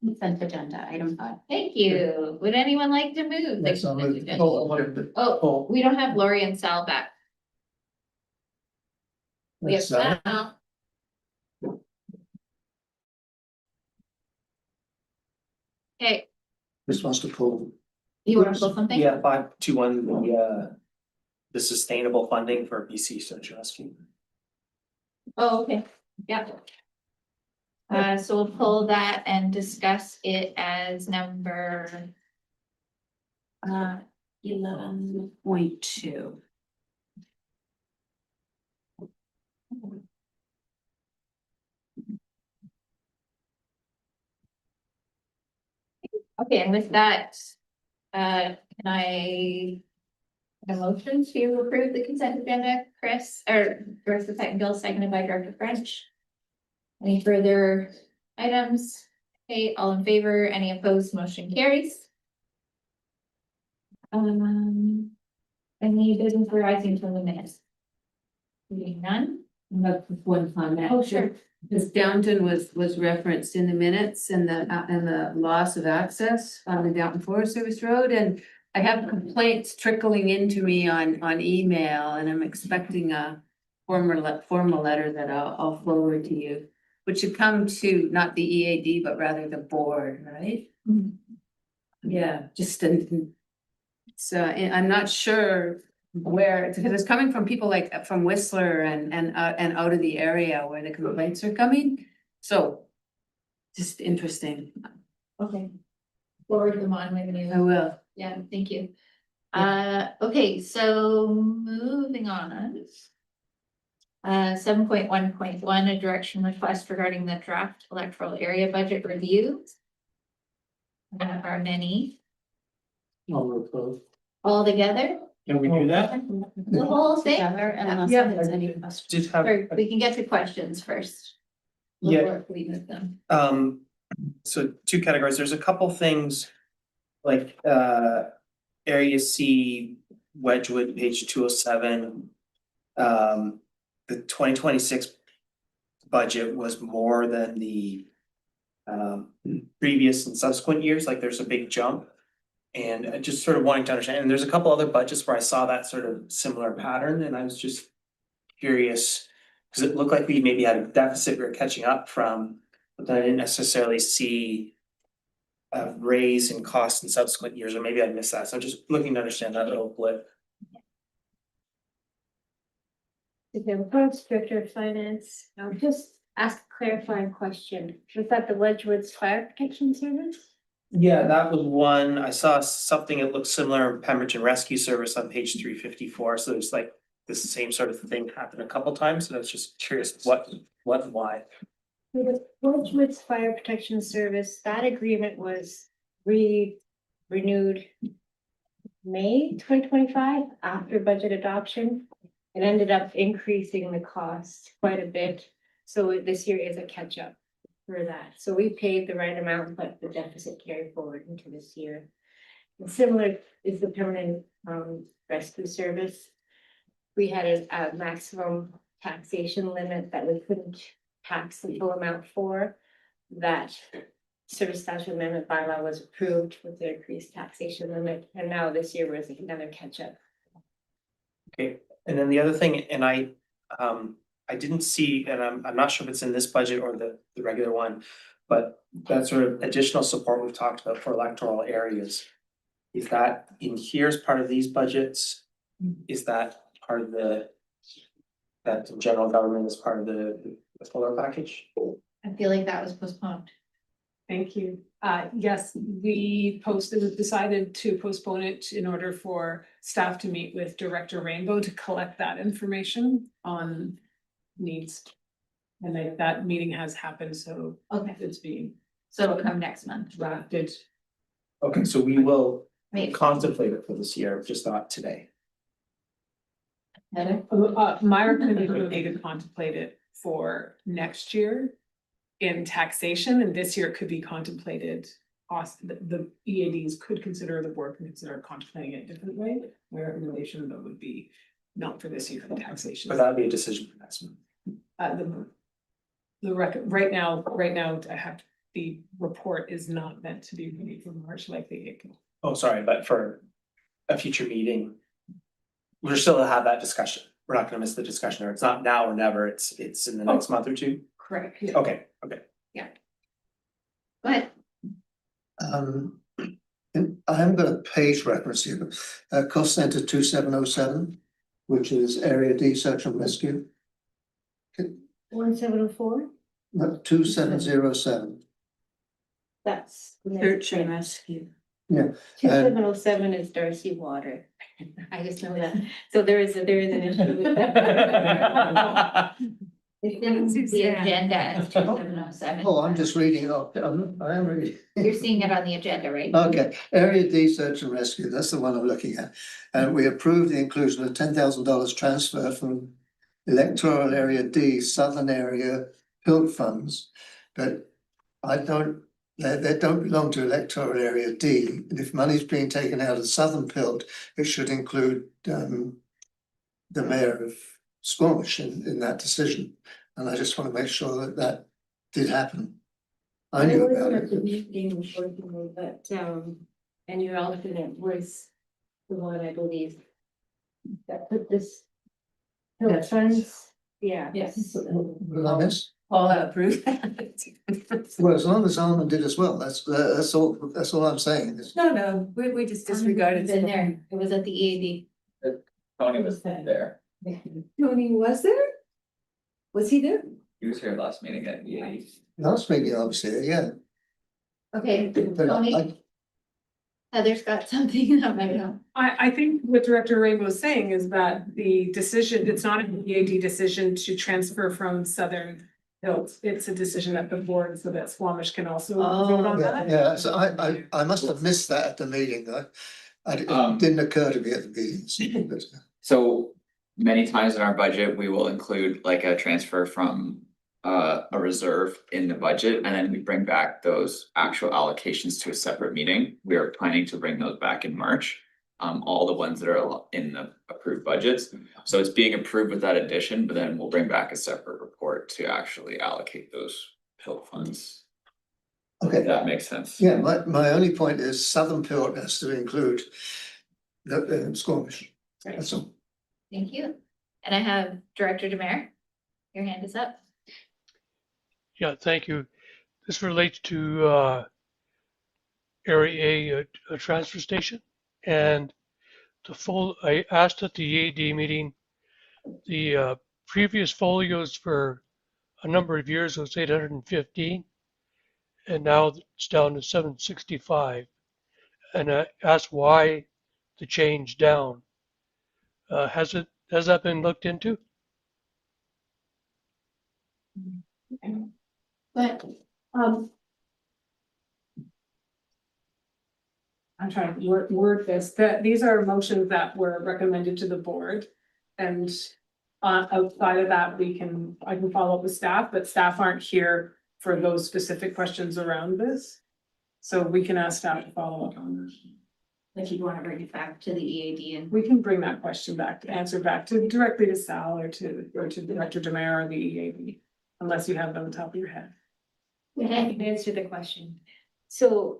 Consent agenda, item 5. Thank you. Would anyone like to move? the Yes, I'll consent move. agenda? Oh, Oh, we don't have Lori and Sal back. We have Sal? Sal. Okay, This wants to pull. you want to pull something? Yeah, 521, the sustainable funding for BC search and rescue. Oh, okay, yeah. So we'll pull that and discuss it as number 11.2. okay, and with that, can I get a motion to approve the consent agenda, Chris, or Director Pettingill, seconded by Director French? Any further items? Okay, all in favor, any opposed, motion carries. Any business arising from the minutes? Seeing none? That's one comment. Oh, sure. Because Downton was referenced in the minutes and the loss of access on the Downton Forest Service Road, and I have complaints trickling into me on email, and I'm expecting a formal letter that I'll forward to you, which should come to not the EAD, but rather the board, right? Mhm. Yeah, so I'm not sure where, because it's coming from people like from Whistler and out of the area where the complaints are coming. So just interesting. Okay. Forward them on when you. I will. Yeah, thank you. Okay, so moving on. 7.1.1, a direction request regarding the draft electoral area budget review. There are many. I'll move both. All together, Can we do that? the whole thing, Together, unless Yeah. there's any questions. Just have, or we can get to questions first. Yeah. Before we move them. So two categories, there's a couple things like, area C, Wedgewood, page 207. The 2026 budget was more than the previous and subsequent years, like there's a big jump. And I just sort of wanting to understand, and there's a couple other budgets where I saw that sort of similar pattern, and I was just curious. Cause it looked like we maybe had a deficit we were catching up from, but then I didn't necessarily see a raise in costs in subsequent years, or maybe I missed that, so I'm just looking to understand that little blip. The approach director of finance, I'll just ask a clarifying question. Was that the Wedgwood's Fire Protection Service? Yeah, that was one, I saw something that looked similar in Pemberton Rescue Service on page 354, so it's like the same sort of thing happened a couple times, and I was just curious what and why. The Wedgwood's Fire Protection Service, that agreement was renewed May 2025 after budget adoption. It ended up increasing the cost quite a bit, so this year is a catch up for that. So we paid the right amount, but the deficit carried forward into this year. And similar is the permanent rescue service. We had a maximum taxation limit that we couldn't tax the full amount for. That service statute amendment bylaw was approved with the increased taxation limit, and now this year was another catch up. Okay, and then the other thing, and I didn't see, and I'm not sure if it's in this budget or the regular one, but that sort of additional support we've talked about for electoral areas. Is that in here as part of these budgets? Is that part of that general government is part of the solar package? I feel like that was postponed. Thank you. Yes, we decided to postpone it in order for staff to meet with Director Rainbow to collect that information on needs. And that meeting has happened, so Okay, it's being so it'll come next month. drafted. Okay, so we will Maybe. contemplate it for this year, just not today. Heather? My recommendation would be to contemplate it for next year in taxation, and this year it could be contemplated. The EADs could consider, the board can consider contemplating it differently, where in relation though would be not for this year in taxation. But that'll be a decision for next month. The record, right now, I have the report is not meant to be ready for March like the April. Oh, sorry, but for a future meeting. We're still to have that discussion. We're not gonna miss the discussion, or it's not now or never, it's in the next month or two. Correct. Okay, okay. Go ahead. And I haven't got a page reference here, but cost center 2707, which is area D search and rescue. 1704, No, 2707. that's. Search and rescue. 2707 is Darcy Water. I just know that. So there is an issue with that. It's in the agenda as 2707. Oh, I'm just reading off, I am reading. You're seeing it on the agenda, right? Okay, area D search and rescue, that's the one I'm looking at. And we approved the inclusion of $10,000 transfer from electoral area D, southern area PILT funds. But they don't belong to electoral area D. And if money's being taken out of southern PILT, it should include the mayor of Squamish in that decision. And I just want to make sure that that did happen. I knew about wasn't at the it. meeting, unfortunately, but, and your alternate was the one, I believe, that put this. That's- funds, yeah. Yes. What did I miss? All approved. Well, as long as Almond did as well, that's all I'm saying. No, we just disregarded. Been there, it was at the EAD. Tony was there. Tony was there? Was he there? He was here last meeting at EAD. Last meeting, obviously, yeah. Okay, But Tony, Heather's got something that might help. I think what Director Rainbow is saying is that the decision, it's not an EAD decision to transfer from Southern Hills. It's a decision at the board so that Squamish can also vote on that. Yeah, so I must have missed that at the meeting, though. It didn't occur to me at the meetings. But, So many times in our budget, we will include like a transfer from a reserve in the budget, and then we bring back those actual allocations to a separate meeting. We are planning to bring those back in March. All the ones that are in the approved budgets. So it's being approved with that addition, but then we'll bring back a separate report to actually allocate those PILT funds. If Okay, that makes sense. yeah, my only point is Southern Port has to include the Squamish. That's all. Thank you. And I have Director Demare. Your hand is up. Yeah, thank you. This relates to Area A, a transfer station. And I asked at the EAD meeting, the previous folios for a number of years was 815, and now it's down to 765. And I asked why the change down. Has that been looked into? But, I'm trying to word this, that these are motions that were recommended to the board. And outside of that, I can follow up with staff, but staff aren't here for those specific questions around this. So we can ask staff to follow up on this. like you want to bring it back to the EAD and. We can bring that question back, answer back to directly to Sal or to Director Demare or the EAB, unless you have them on top of your head. I can answer the question. So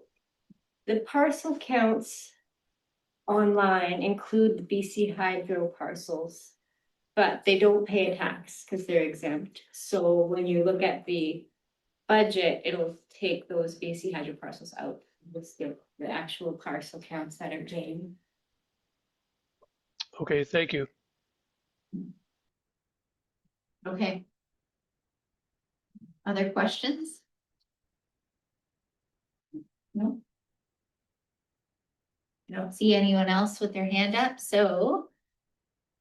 the parcel counts online include the BC Hydro parcels, but they don't pay a tax because they're exempt. So when you look at the budget, it'll take those BC Hydro parcels out. It's the actual parcel counts that are paid. Okay, thank you. Okay. Other questions? No? I don't see anyone else with their hand up, so.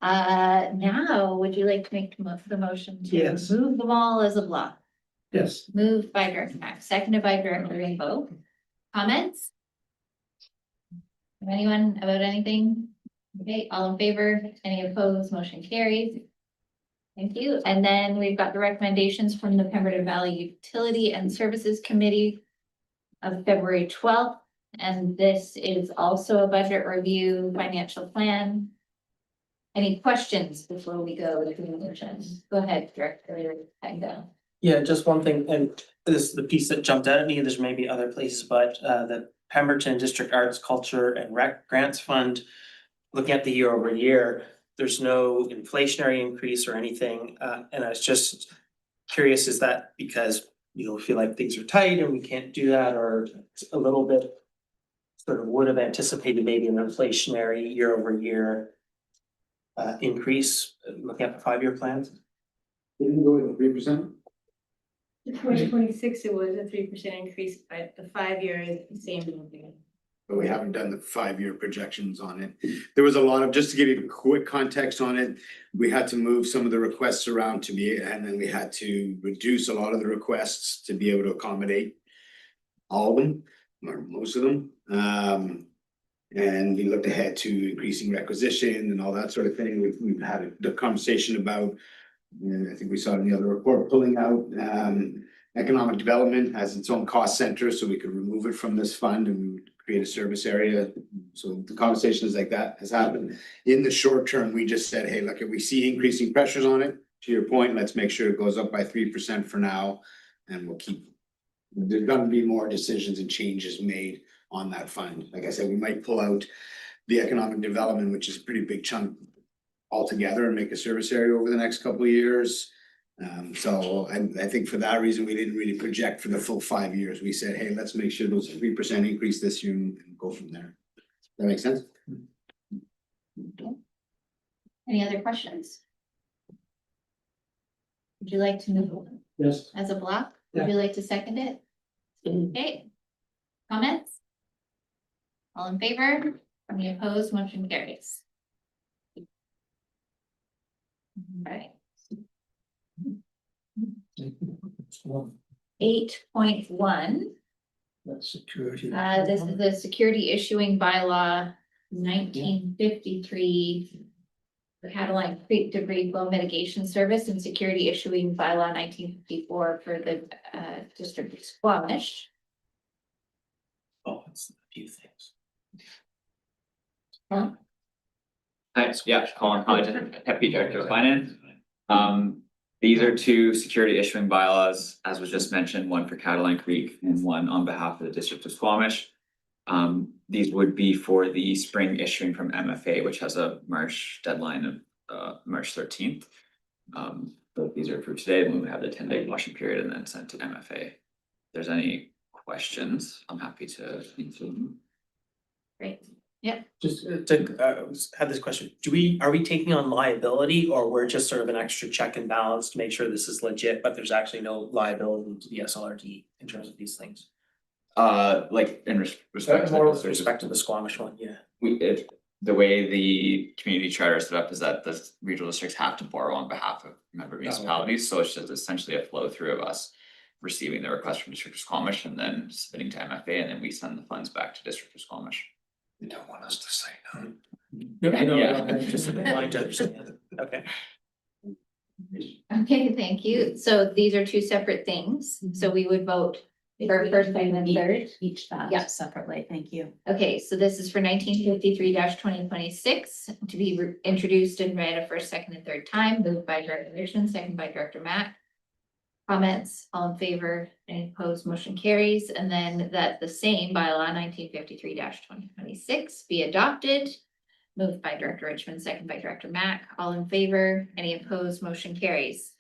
Now, would you like to make the motion to Yes. move them all as a block? Yes. Moved by Director Mack, seconded by Director Rainbow. Comments? From anyone about anything? Okay, all in favor, any opposed, motion carries. Thank you, and then we've got the recommendations from the Pemberton Valley Utility and Services Committee of February 12th, and this is also a budget review, financial plan. Any questions before we go to the motion? Go ahead, Director Pendo. Yeah, just one thing, and this is the piece that jumped out at me, there's maybe other places, but the Pemberton District Arts, Culture and Rec Grants Fund. Looking at the year over year, there's no inflationary increase or anything, and I was just curious, is that because we feel like things are tight and we can't do that, or it's a little bit. Sort of would have anticipated maybe an inflationary year over year. Increase, looking at the 5-year plans. Didn't go with 3%. In 2026, it was a 3% increase, but the 5-year is the same. But we haven't done the 5-year projections on it. There was a lot of, just to give you a quick context on it, we had to move some of the requests around and then we had to reduce a lot of the requests to be able to accommodate all of them, or most of them. And we looked ahead to increasing requisition and all that sort of thing. We've had the conversation about, I think we saw it in the other report, pulling out economic development as its own cost center, so we could remove it from this fund and we would create a service area. So the conversations like that has happened. In the short term, we just said, hey, look, if we see increasing pressures on it, to your point, let's make sure it goes up by 3% for now, and we'll keep. There's gonna be more decisions and changes made on that fund. Like I said, we might pull out the economic development, which is a pretty big chunk altogether, and make a service area over the next couple of years. So I think for that reason, we didn't really project for the full 5 years. We said, hey, let's make sure those 3% increase this year and go from there. That makes sense? Any other questions? Would you like to move Yes. as a block? Would you like to second it? Okay. Comments? All in favor? Any opposed? Motion carries. Right. 8.1. That's security. This is the security issuing bylaw 1953. The Catalina Creek debris flow mitigation service and security issuing bylaw 1954 for the district of Squamish. Oh, it's a few things. Huh? Hi, yeah, Colin Hodgson, Deputy Director of Finance. These are two security issuing bylaws, as was just mentioned, one for Catalina Creek and one on behalf of the District of Squamish. These would be for the spring issuing from MFA, which has a March deadline of March 13th. But these are approved today, and we would have the 10-day washing period and then sent to MFA. If there's any questions, I'm happy to answer them. Great. Just to have this question, are we taking on liability, or we're just sort of an extra check and balance to make sure this is legit, but there's actually no liability to the SLRD in terms of these things? Like in respect to More the with respect to the Squamish one, yeah. the way the community charter is set up is that the regional districts have to borrow on behalf of member municipalities, so it's just essentially a flow through of us receiving the request from District of Squamish and then submitting to MFA, and then we send the funds back to District of Squamish. You don't want us to say no. Yeah. Just wanting to understand, okay. Okay, thank you. So these are two separate things. So we would vote for first, second, and third. Each Yeah. that separately, thank you. Okay, so this is for 1953-2026 to be introduced and read a first, second, and third time, moved by Director Richmond, second by Director Mack. Comments, all in favor, any opposed, motion carries, and then that the same bylaw 1953-2026 be adopted. Moved by Director Richmond, second by Director Mack, all in favor, any opposed, motion carries.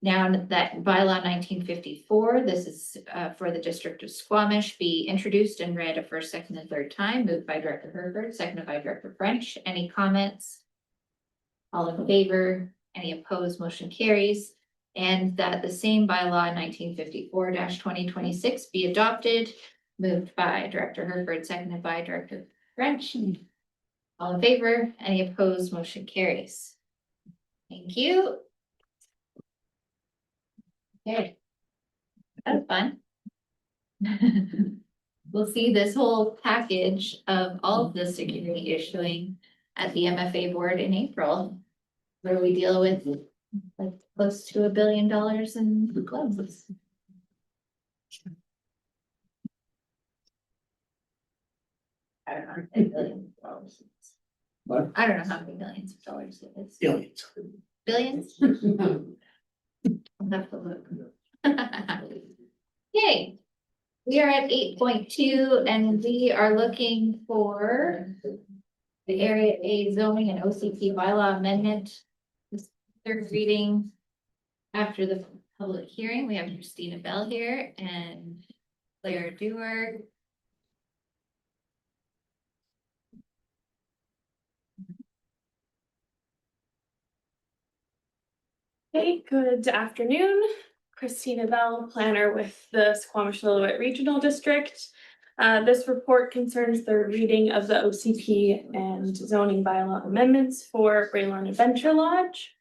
Now that bylaw 1954, this is for the District of Squamish, be introduced and read a first, second, and third time, moved by Director Herbert, seconded by Director French. Any comments? All in favor, any opposed, motion carries. And that the same bylaw 1954-2026 be adopted, moved by Director Herbert, seconded by Director French. All in favor, any opposed, motion carries. Thank you. Okay. That was fun. We'll see this whole package of all of the security issuing at the MFA board in April, where we deal with like close to $1 billion in claims. I don't know how many billions of dollars. What? I don't know how many billions of dollars it is. Billions. Billions? I'll have to look. Yay. We are at 8.2 and we are looking for the Area A zoning and OCP bylaw amendment. This third reading after the public hearing. We have Christina Bell here and Claire Dewar. Hey, good afternoon. Christina Bell, planner with the Squamish-Lillooet Regional District. This report concerns the reading of the OCP and zoning bylaw amendments for Braylon Adventure Lodge.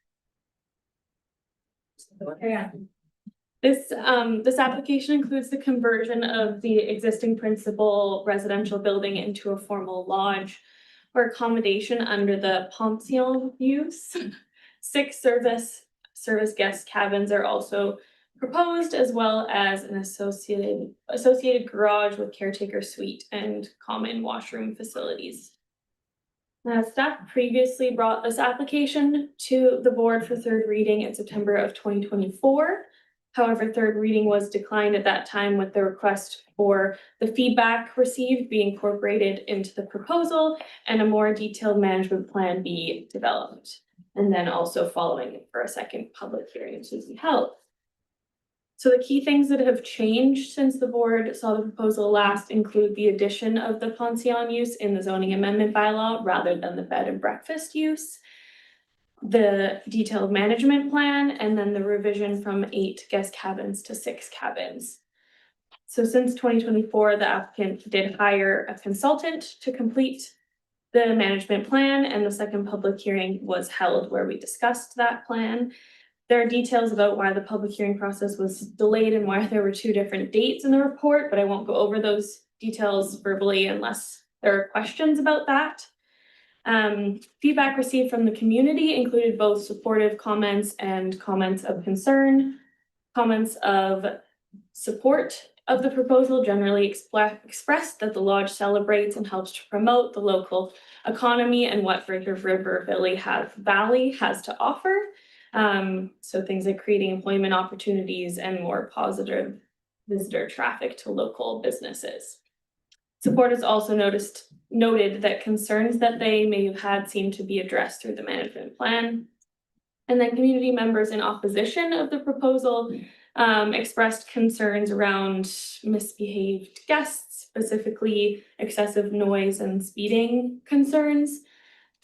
This application includes the conversion of the existing principal residential building into a formal lodge for accommodation under the pension use. 6 service guest cabins are also proposed, as well as an associated garage with caretaker suite and common washroom facilities. Staff previously brought this application to the board for third reading in September of 2024. However, third reading was declined at that time with the request for the feedback received be incorporated into the proposal and a more detailed management plan be developed. And then also following for a second public hearing to be held. So the key things that have changed since the board saw the proposal last include the addition of the pension use in the zoning amendment bylaw rather than the bed and breakfast use, the detailed management plan, and then the revision from 8 guest cabins to 6 cabins. So since 2024, the applicant did hire a consultant to complete the management plan, and the second public hearing was held where we discussed that plan. There are details about why the public hearing process was delayed and why there were 2 different dates in the report, but I won't go over those details verbally unless there are questions about that. Feedback received from the community included both supportive comments and comments of concern. Comments of support of the proposal generally expressed that the lodge celebrates and helps to promote the local economy and what River Valley has to offer. So things like creating employment opportunities and more positive visitor traffic to local businesses. Supporters also noted that concerns that they may have had seemed to be addressed through the management plan. And then community members in opposition of the proposal expressed concerns around misbehaved guests, specifically excessive noise and speeding concerns.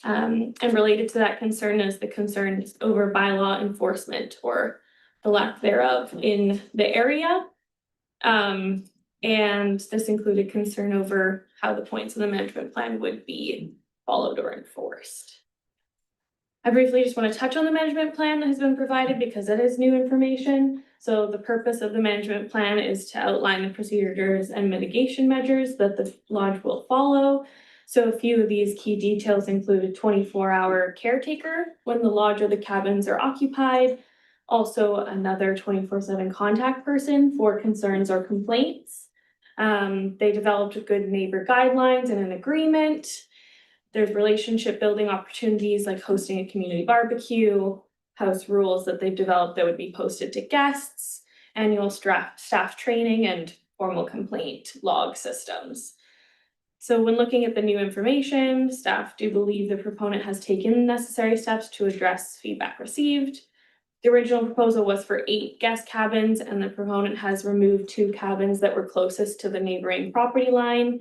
And related to that concern is the concerns over bylaw enforcement or the lack thereof in the area. And this included concern over how the points of the management plan would be followed or enforced. I briefly just want to touch on the management plan that has been provided because it is new information. So the purpose of the management plan is to outline the procedures and mitigation measures that the lodge will follow. So a few of these key details include a 24-hour caretaker when the lodge or the cabins are occupied. Also another 24/7 contact person for concerns or complaints. They developed good neighbor guidelines and an agreement. There's relationship building opportunities like hosting a community barbecue, house rules that they've developed that would be posted to guests, annual staff training, and formal complaint log systems. So when looking at the new information, staff do believe the proponent has taken necessary steps to address feedback received. The original proposal was for 8 guest cabins, and the proponent has removed 2 cabins that were closest to the neighboring property line.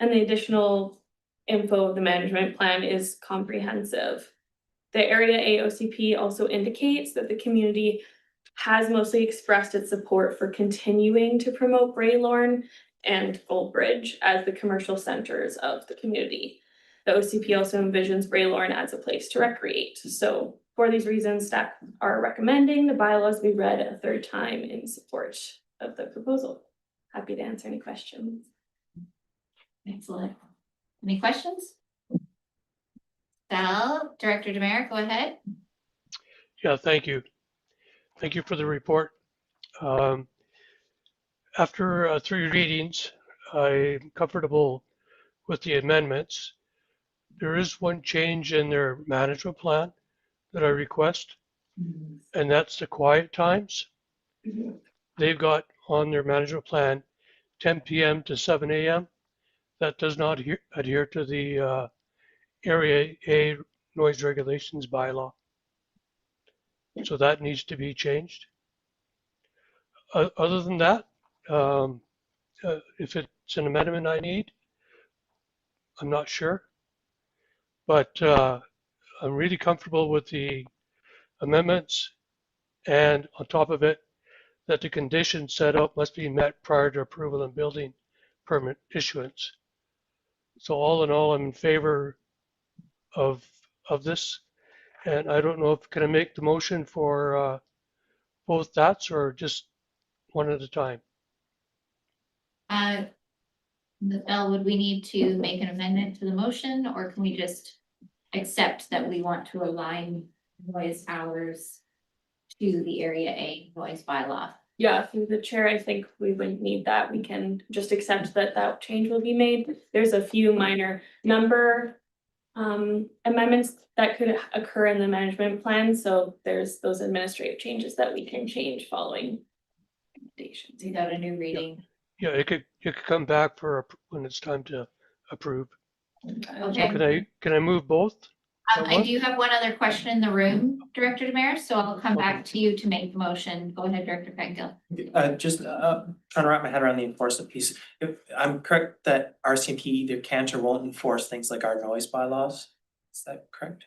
And the additional info of the management plan is comprehensive. The Area AOCP also indicates that the community has mostly expressed its support for continuing to promote Braylorn and Goldbridge as the commercial centers of the community. The OCP also envisions Braylorn as a place to recreate. So for these reasons, staff are recommending the bylaws be read a 3rd time in support of the proposal. Happy to answer any questions. Excellent. Any questions? Val, Director Demare, go ahead. Yeah, thank you. Thank you for the report. After 3 readings, I'm comfortable with the amendments. There is one change in their management plan that I request, and that's the quiet times. they've got on their management plan 10 PM to 7 AM. That does not adhere to the Area A noise regulations bylaw. So that needs to be changed. Other than that, if it's an amendment I need, I'm not sure. But I'm really comfortable with the amendments, and on top of it, that the conditions set out must be met prior to approval and building permit issuance. So all in all, I'm in favor of this. And I don't know if can I make the motion for both that's or just one at a time. Mel, would we need to make an amendment to the motion, or can we just accept that we want to align noise hours to the Area A noise bylaw? Yeah, through the chair, I think we wouldn't need that. We can just accept that that change will be made. There's a few minor number amendments that could occur in the management plan, so there's those administrative changes that we can change following recommendations. Without a new reading. Yeah, it could come back for when it's time to approve. Okay. Can I move both? I do have one other question in the room, Director Demers, so I'll come back to you to make the motion. Go ahead, Director Pengil. Just trying to wrap my head around the enforcement piece. If I'm correct that RCMP either can't or won't enforce things like our noise bylaws, is that correct?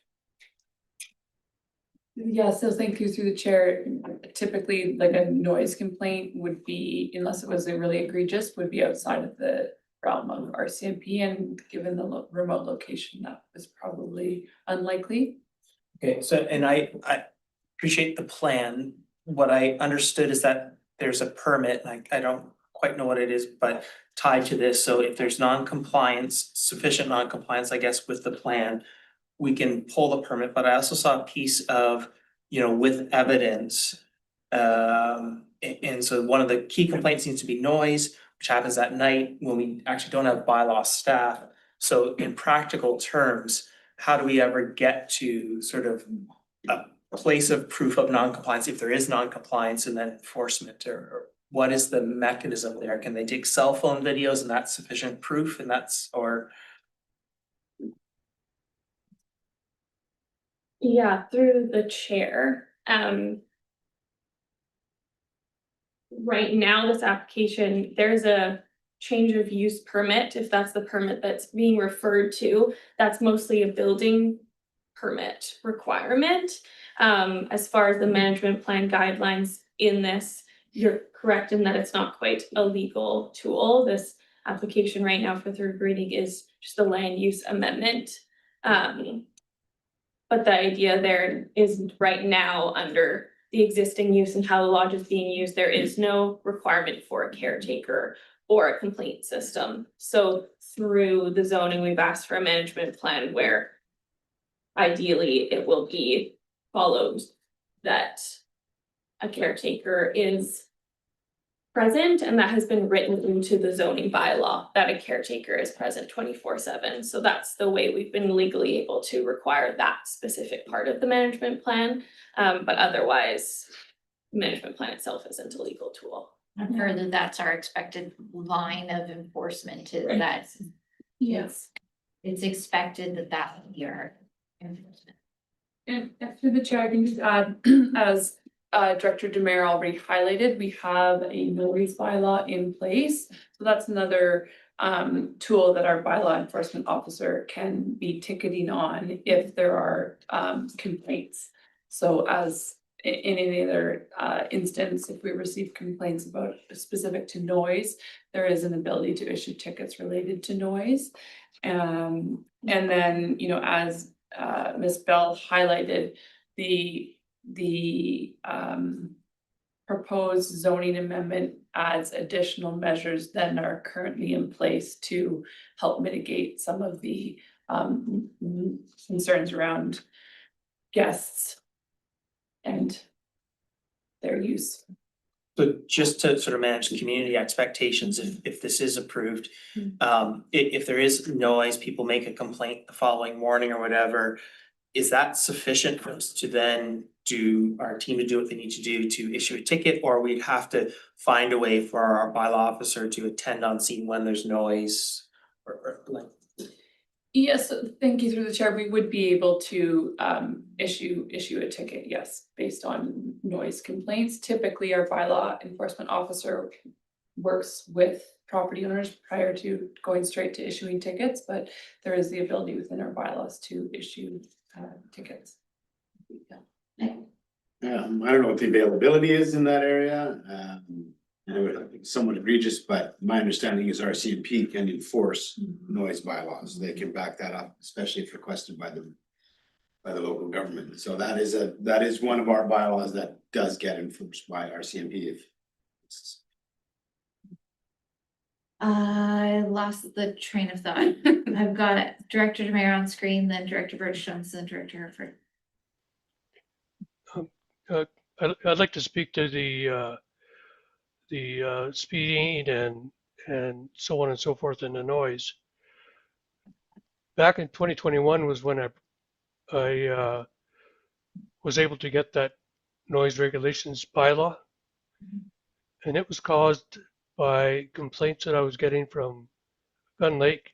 Yeah, so thank you through the chair. Typically, like a noise complaint would be, unless it was a really egregious, would be outside of the realm of RCMP, and given the remote location, that was probably unlikely. Okay, so and I appreciate the plan. What I understood is that there's a permit, I don't quite know what it is, but tied to this, so if there's non-compliance, sufficient non-compliance, I guess, with the plan, we can pull the permit, but I also saw a piece of, with evidence. And so one of the key complaints needs to be noise, which happens at night when we actually don't have bylaw staff. So in practical terms, how do we ever get to sort of a place of proof of non-compliance if there is non-compliance, and then enforcement, or what is the mechanism there? Can they take cell phone videos and that's sufficient proof, and that's, or? Yeah, through the chair. Right now, this application, there's a change of use permit, if that's the permit that's being referred to. That's mostly a building permit requirement. As far as the management plan guidelines in this, you're correct in that it's not quite a legal tool. This application right now for third reading is just a land use amendment. But the idea there is right now, under the existing use and how the lodge is being used, there is no requirement for a caretaker or a complaint system. So through the zoning, we've asked for a management plan where ideally it will be followed that a caretaker is present, and that has been written into the zoning bylaw that a caretaker is present 24/7. So that's the way we've been legally able to require that specific part of the management plan. But otherwise, the management plan itself isn't a legal tool. And further, that's our expected line of enforcement, is Right. that Yes. it's expected that that would be our enforcement. And through the chair, I can just add, as Director Demare already highlighted, we have a noise bylaw in place. So that's another tool that our bylaw enforcement officer can be ticketing on if there are complaints. So as in any other instance, if we receive complaints about specific to noise, there is an ability to issue tickets related to noise. And then, as Ms. Bell highlighted, the proposed zoning amendment adds additional measures than are currently in place to help mitigate some of the concerns around guests and their use. So just to sort of manage community expectations, if this is approved, if there is noise, people make a complaint the following morning or whatever, is that sufficient for us to then our team to do what they need to do to issue a ticket, or we'd have to find a way for our bylaw officer to attend on scene when there's noise or like. Yes, thank you through the chair. We would be able to issue a ticket, yes, based on noise complaints. Typically, our bylaw enforcement officer works with property owners prior to going straight to issuing tickets, but there is the ability within our bylaws to issue tickets. I don't know what the availability is in that area. I think somewhat egregious, but my understanding is RCMP can enforce noise bylaws. They can back that up, especially if requested by the local government. So that is one of our bylaws that does get enforced by RCMP if. I lost the train of thought. I've got Director Demare on screen, then Director Burgess Johnson, Director Herford. I'd like to speak to the speeding and so on and so forth and the noise. Back in 2021 was when I was able to get that noise regulations bylaw, and it was caused by complaints that I was getting from Gun Lake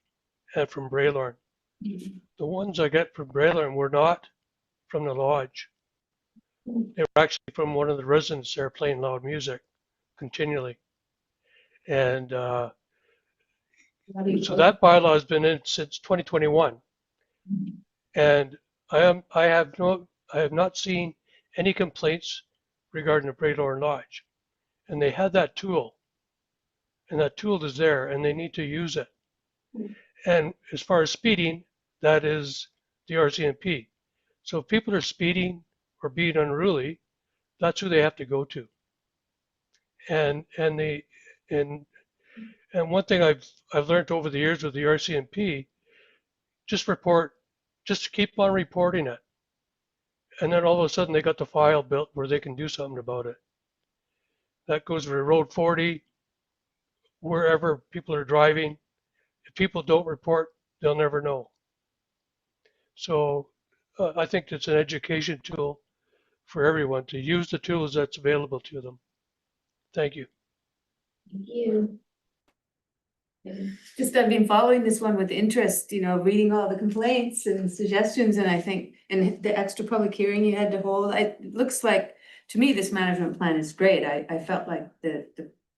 and from Braylorn. The ones I get from Braylorn were not from the lodge. They were actually from one of the residents there playing loud music continually. And so that bylaw has been in since 2021. And I have not seen any complaints regarding the Braylorn Lodge. And they had that tool. And that tool is there and they need to use it. And as far as speeding, that is the RCMP. So if people are speeding or being unruly, that's who they have to go to. And one thing I've learned over the years with the RCMP, just keep on reporting it. And then all of a sudden they got the file built where they can do something about it. That goes for Road 40, wherever people are driving. If people don't report, they'll never know. So I think it's an education tool for everyone to use the tools that's available to them. Thank you. Thank you. Just I've been following this one with interest, reading all the complaints and suggestions, and I think, and the extra public hearing you had to hold, it looks like, to me, this management plan is great. I felt like the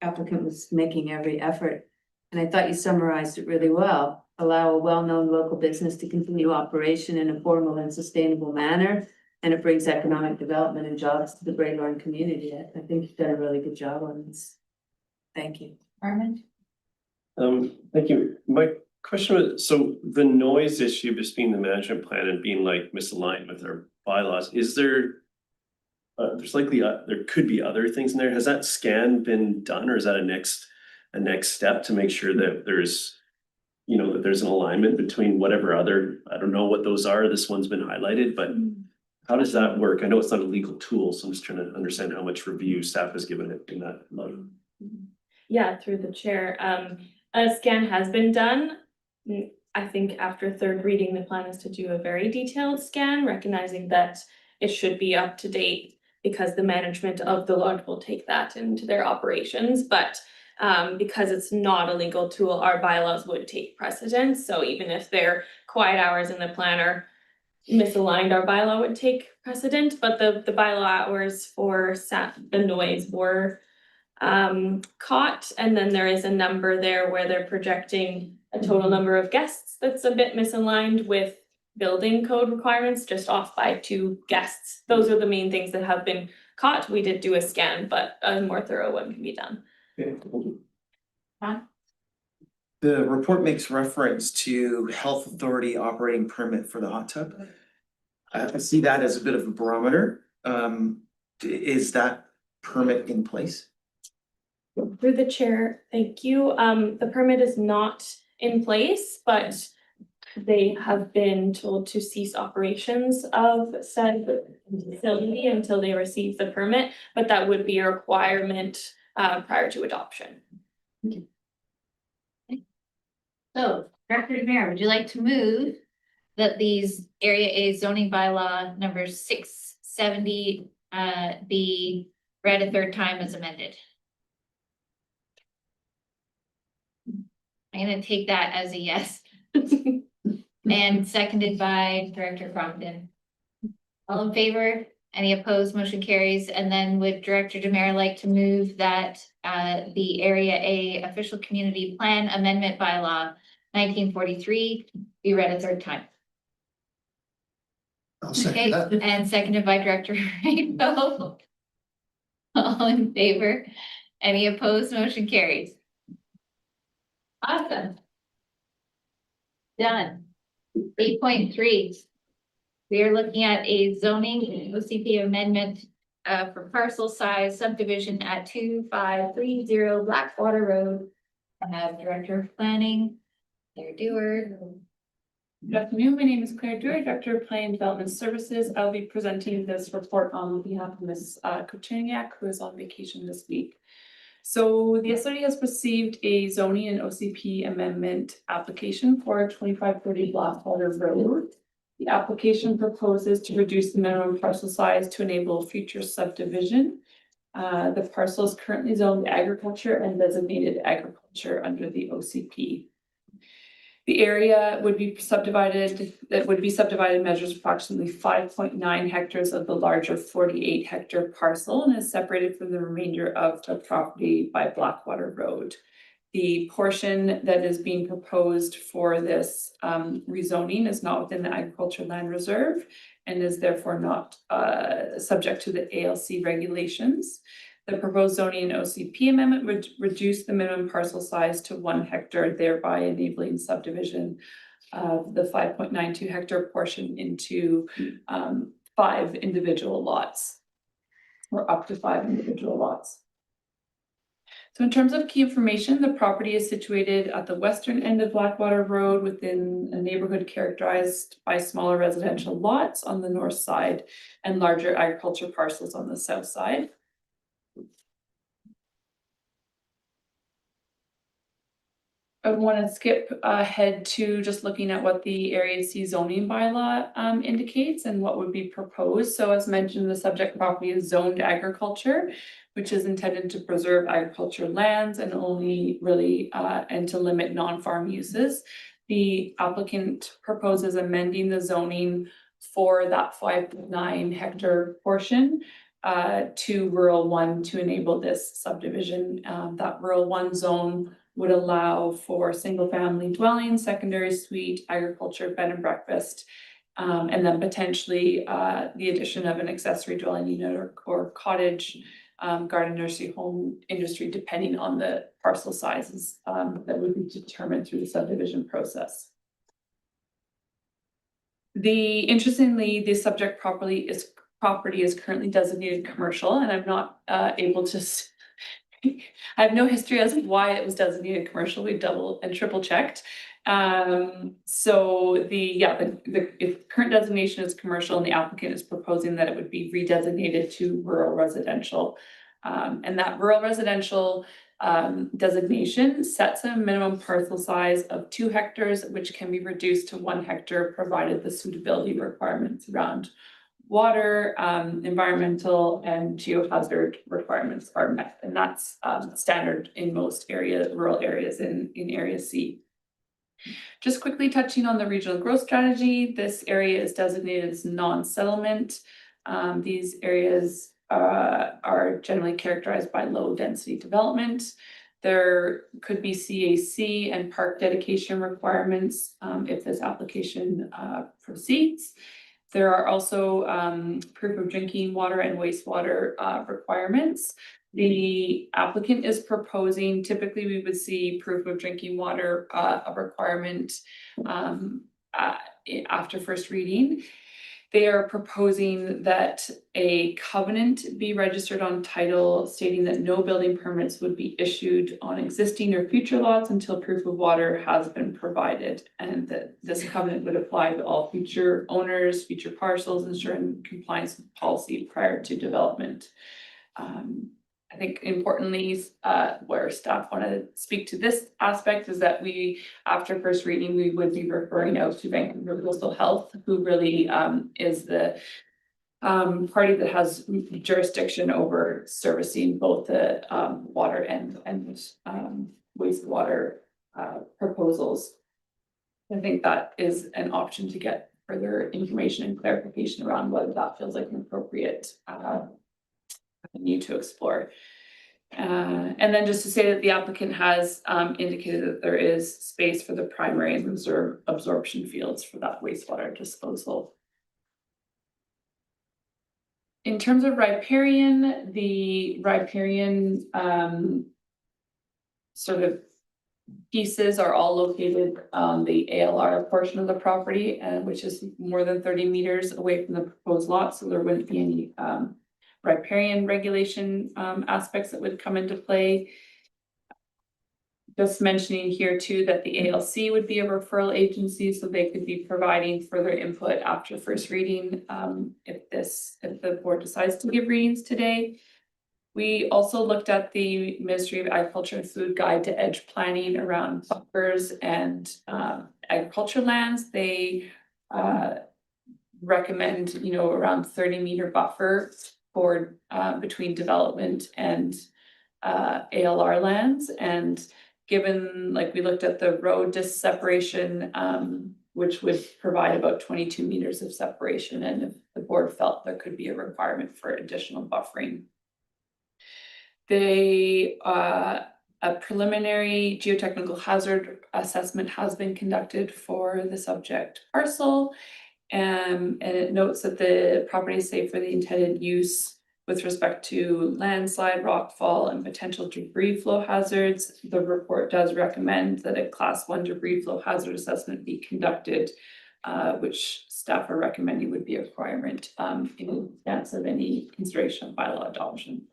applicant was making every effort, and I thought you summarized it really well. Allow a well-known local business to continue operation in a formal and sustainable manner, and it brings economic development and jobs to the Braylorn community. I think you've done a really good job on this. Thank you. Armand? Thank you. My question was, so the noise issue just being the management plan and being like misaligned with our bylaws, is there, there's likely, there could be other things in there. Has that scan been done, or is that a next step to make sure that there's, that there's an alignment between whatever other, I don't know what those are, this one's been highlighted, but how does that work? I know it's not a legal tool, so I'm just trying to understand how much review staff has given it in that light. Yeah, through the chair. A scan has been done. I think after third reading, the plan is to do a very detailed scan, recognizing that it should be up to date because the management of the lodge will take that into their operations. But because it's not a legal tool, our bylaws would take precedence. So even if their quiet hours in the plan are misaligned, our bylaw would take precedent. But the bylaw hours for the noise were caught, and then there is a number there where they're projecting a total number of guests that's a bit misaligned with building code requirements, just off by 2 guests. Those are the main things that have been caught. We did do a scan, but a more thorough one can be done. The report makes reference to health authority operating permit for the hot tub. I see that as a bit of a barometer. Is that permit in place? Through the chair, thank you. The permit is not in place, but they have been told to cease operations of said facility until they receive the permit, but that would be a requirement prior to adoption. So, Director Demare, would you like to move that these Area A zoning bylaw numbers 6, 70 be read a third time as amended? I'm gonna take that as a yes. And seconded by Director Crompton. All in favor? Any opposed? Motion carries. And then would Director Demare like to move that the Area A Official Community Plan Amendment Bylaw 1943 be read a third time? I'll Okay, second that. and seconded by Director Rainbow. All in favor? Any opposed? Motion carries. Awesome. Done. 8.3. We are looking at a zoning OCP amendment for parcel size subdivision at 2530 Blackwater Road. I have Director of Planning, Claire Dewar. Good afternoon, my name is Claire Dewar, Director of Planning and Development Services. I'll be presenting this report on behalf of Ms. Kucheniak, who is on vacation this week. So the SLRD has received a zoning and OCP amendment application for 2530 Blackwater Road. The application proposes to reduce the minimum parcel size to enable future subdivision. The parcel is currently zoned agriculture and designated agriculture under the OCP. The area would be subdivided, measures approximately 5.9 hectares of the larger 48 hectare parcel and is separated from the remainder of the property by Blackwater Road. The portion that is being proposed for this rezoning is not within the agricultural land reserve and is therefore not subject to the ALC regulations. The proposed zoning and OCP amendment would reduce the minimum parcel size to 1 hectare, thereby enabling subdivision of the 5.92 hectare portion into 5 individual lots, or up to 5 individual lots. So in terms of key information, the property is situated at the western end of Blackwater Road within a neighborhood characterized by smaller residential lots on the north side and larger agriculture parcels on the south side. I want to skip ahead to just looking at what the Area C zoning bylaw indicates and what would be proposed. So as mentioned, the subject property is zoned agriculture, which is intended to preserve agricultural lands and only really and to limit non-farm uses. The applicant proposes amending the zoning for that 5.9 hectare portion to rural 1 to enable this subdivision. That rural 1 zone would allow for single family dwelling, secondary suite, agriculture, bed and breakfast, and then potentially the addition of an accessory dwelling unit or cottage, garden, nursery, home industry, depending on the parcel sizes that would be determined through the subdivision process. Interestingly, the subject property is currently designated commercial, and I'm not able to. I have no history as to why it was designated commercial. We double and triple checked. So the current designation is commercial, and the applicant is proposing that it would be redesignated to rural residential. And that rural residential designation sets a minimum parcel size of 2 hectares, which can be reduced to 1 hectare, provided the suitability requirements around water, environmental and geohazard requirements are met. And that's standard in most rural areas in Area C. Just quickly touching on the regional growth strategy, this area is designated as non-settlement. These areas are generally characterized by low density development. There could be CAC and park dedication requirements if this application proceeds. There are also proof of drinking water and wastewater requirements. The applicant is proposing, typically we would see proof of drinking water a requirement after first reading. They are proposing that a covenant be registered on title stating that no building permits would be issued on existing or future lots until proof of water has been provided, and that this covenant would apply to all future owners, future parcels, ensuring compliance with policy prior to development. I think importantly, where staff want to speak to this aspect is that we, after first reading, we would be referring out to Vancouver Coastal Health, who really is the party that has jurisdiction over servicing both the water and wastewater proposals. I think that is an option to get further information and clarification around whether that feels like an appropriate need to explore. And then just to say that the applicant has indicated that there is space for the primary and reserve absorption fields for that wastewater disposal. In terms of riparian, the riparian sort of pieces are all located on the ALR portion of the property, which is more than 30 meters away from the proposed lot, so there wouldn't be any riparian regulation aspects that would come into play. Just mentioning here too that the ALC would be a referral agency, so they could be providing further input after first reading if the board decides to give readings today. We also looked at the Ministry of Agriculture and Food Guide to Edge Planning around buffers and agriculture lands. They recommend, around 30-meter buffer for between development and ALR lands. And given, like, we looked at the road disc separation, which would provide about 22 meters of separation, and if the board felt there could be a requirement for additional buffering. A preliminary geotechnical hazard assessment has been conducted for the subject parcel. And it notes that the property is safe for the intended use with respect to landslide, rockfall, and potential debris flow hazards. The report does recommend that a class 1 debris flow hazard assessment be conducted, which staff are recommending would be a requirement in advance of any consideration of bylaw adoption.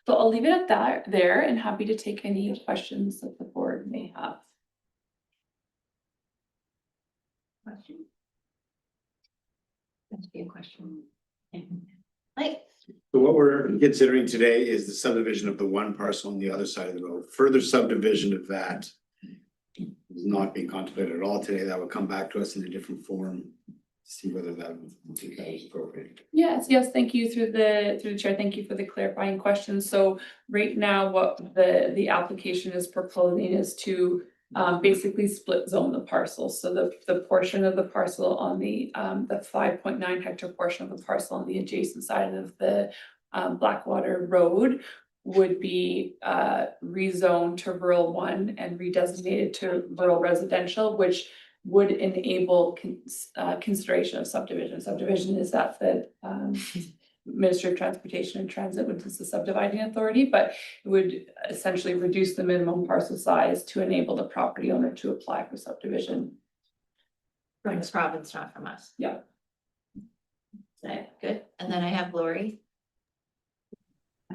So I'll leave it at that there, and happy to take any questions that the board may have. Question? That's be a question. Like, So what we're considering today is the subdivision of the one parcel on the other side of the road. Further subdivision of that is not being contemplated at all today. That will come back to us in a different form. See whether that is appropriate. Yes, thank you through the chair. Thank you for the clarifying questions. So right now, what the application is proposing is to basically split zone the parcel. So the portion of the parcel on the 5.9 hectare portion of the parcel on the adjacent side of the Blackwater Road would be rezoned to rural 1 and redesignated to rural residential, which would enable consideration of subdivision. Subdivision is that the Ministry of Transportation and Transit, which is the subdividing authority, but it would essentially reduce the minimum parcel size to enable the property owner to apply for subdivision. from this province, not from us. Yeah. Okay, good. And then I have Lori.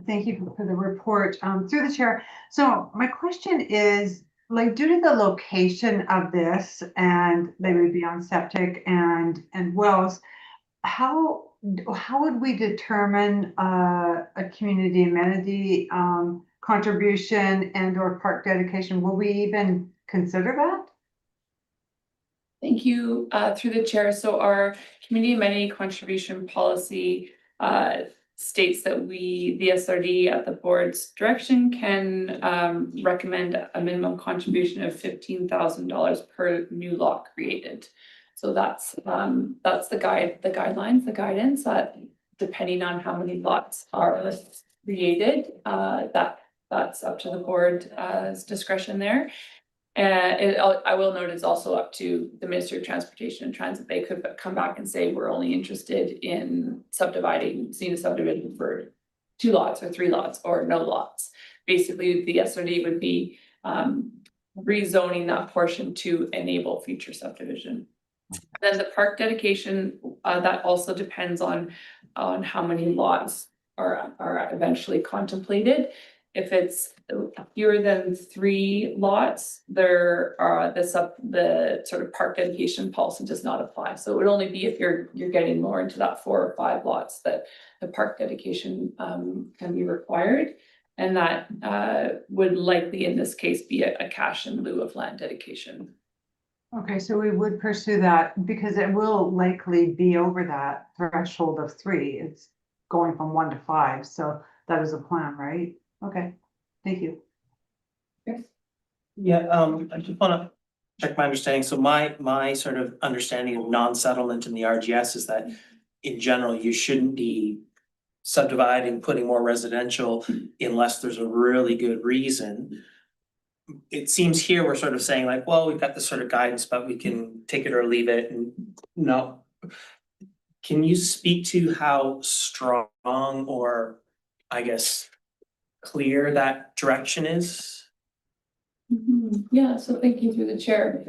Thank you for the report, through the chair. So my question is, like, due to the location of this, and they would be on septic and wells, how would we determine a community amenity contribution and or park dedication? Will we even consider that? Thank you, through the chair. So our community amenity contribution policy states that the SLRD at the board's direction can recommend a minimum contribution of $15,000 per new lot created. So that's the guidelines, the guidance that depending on how many lots are created, that's up to the board's discretion there. I will note it's also up to the Ministry of Transportation and Transit. They could come back and say, we're only interested in seeing a subdivision for 2 lots or 3 lots or no lots. Basically, the SLRD would be rezoning that portion to enable future subdivision. Then the park dedication, that also depends on how many lots are eventually contemplated. If it's fewer than 3 lots, the sort of park dedication policy does not apply. So it would only be if you're getting more into that 4 or 5 lots that the park dedication can be required. And that would likely in this case be a cash in lieu of land dedication. Okay, so we would pursue that because it will likely be over that threshold of 3. It's going from 1 to 5, so that is a plan, right? Okay, thank you. Yeah, I just wanna check my understanding. So my sort of understanding of non-settlement in the RGS is that in general, you shouldn't be subdividing, putting more residential unless there's a really good reason. It seems here we're sort of saying like, well, we've got this sort of guidance, but we can take it or leave it and no. Can you speak to how strong or I guess clear that direction is? Yeah, so thank you through the chair.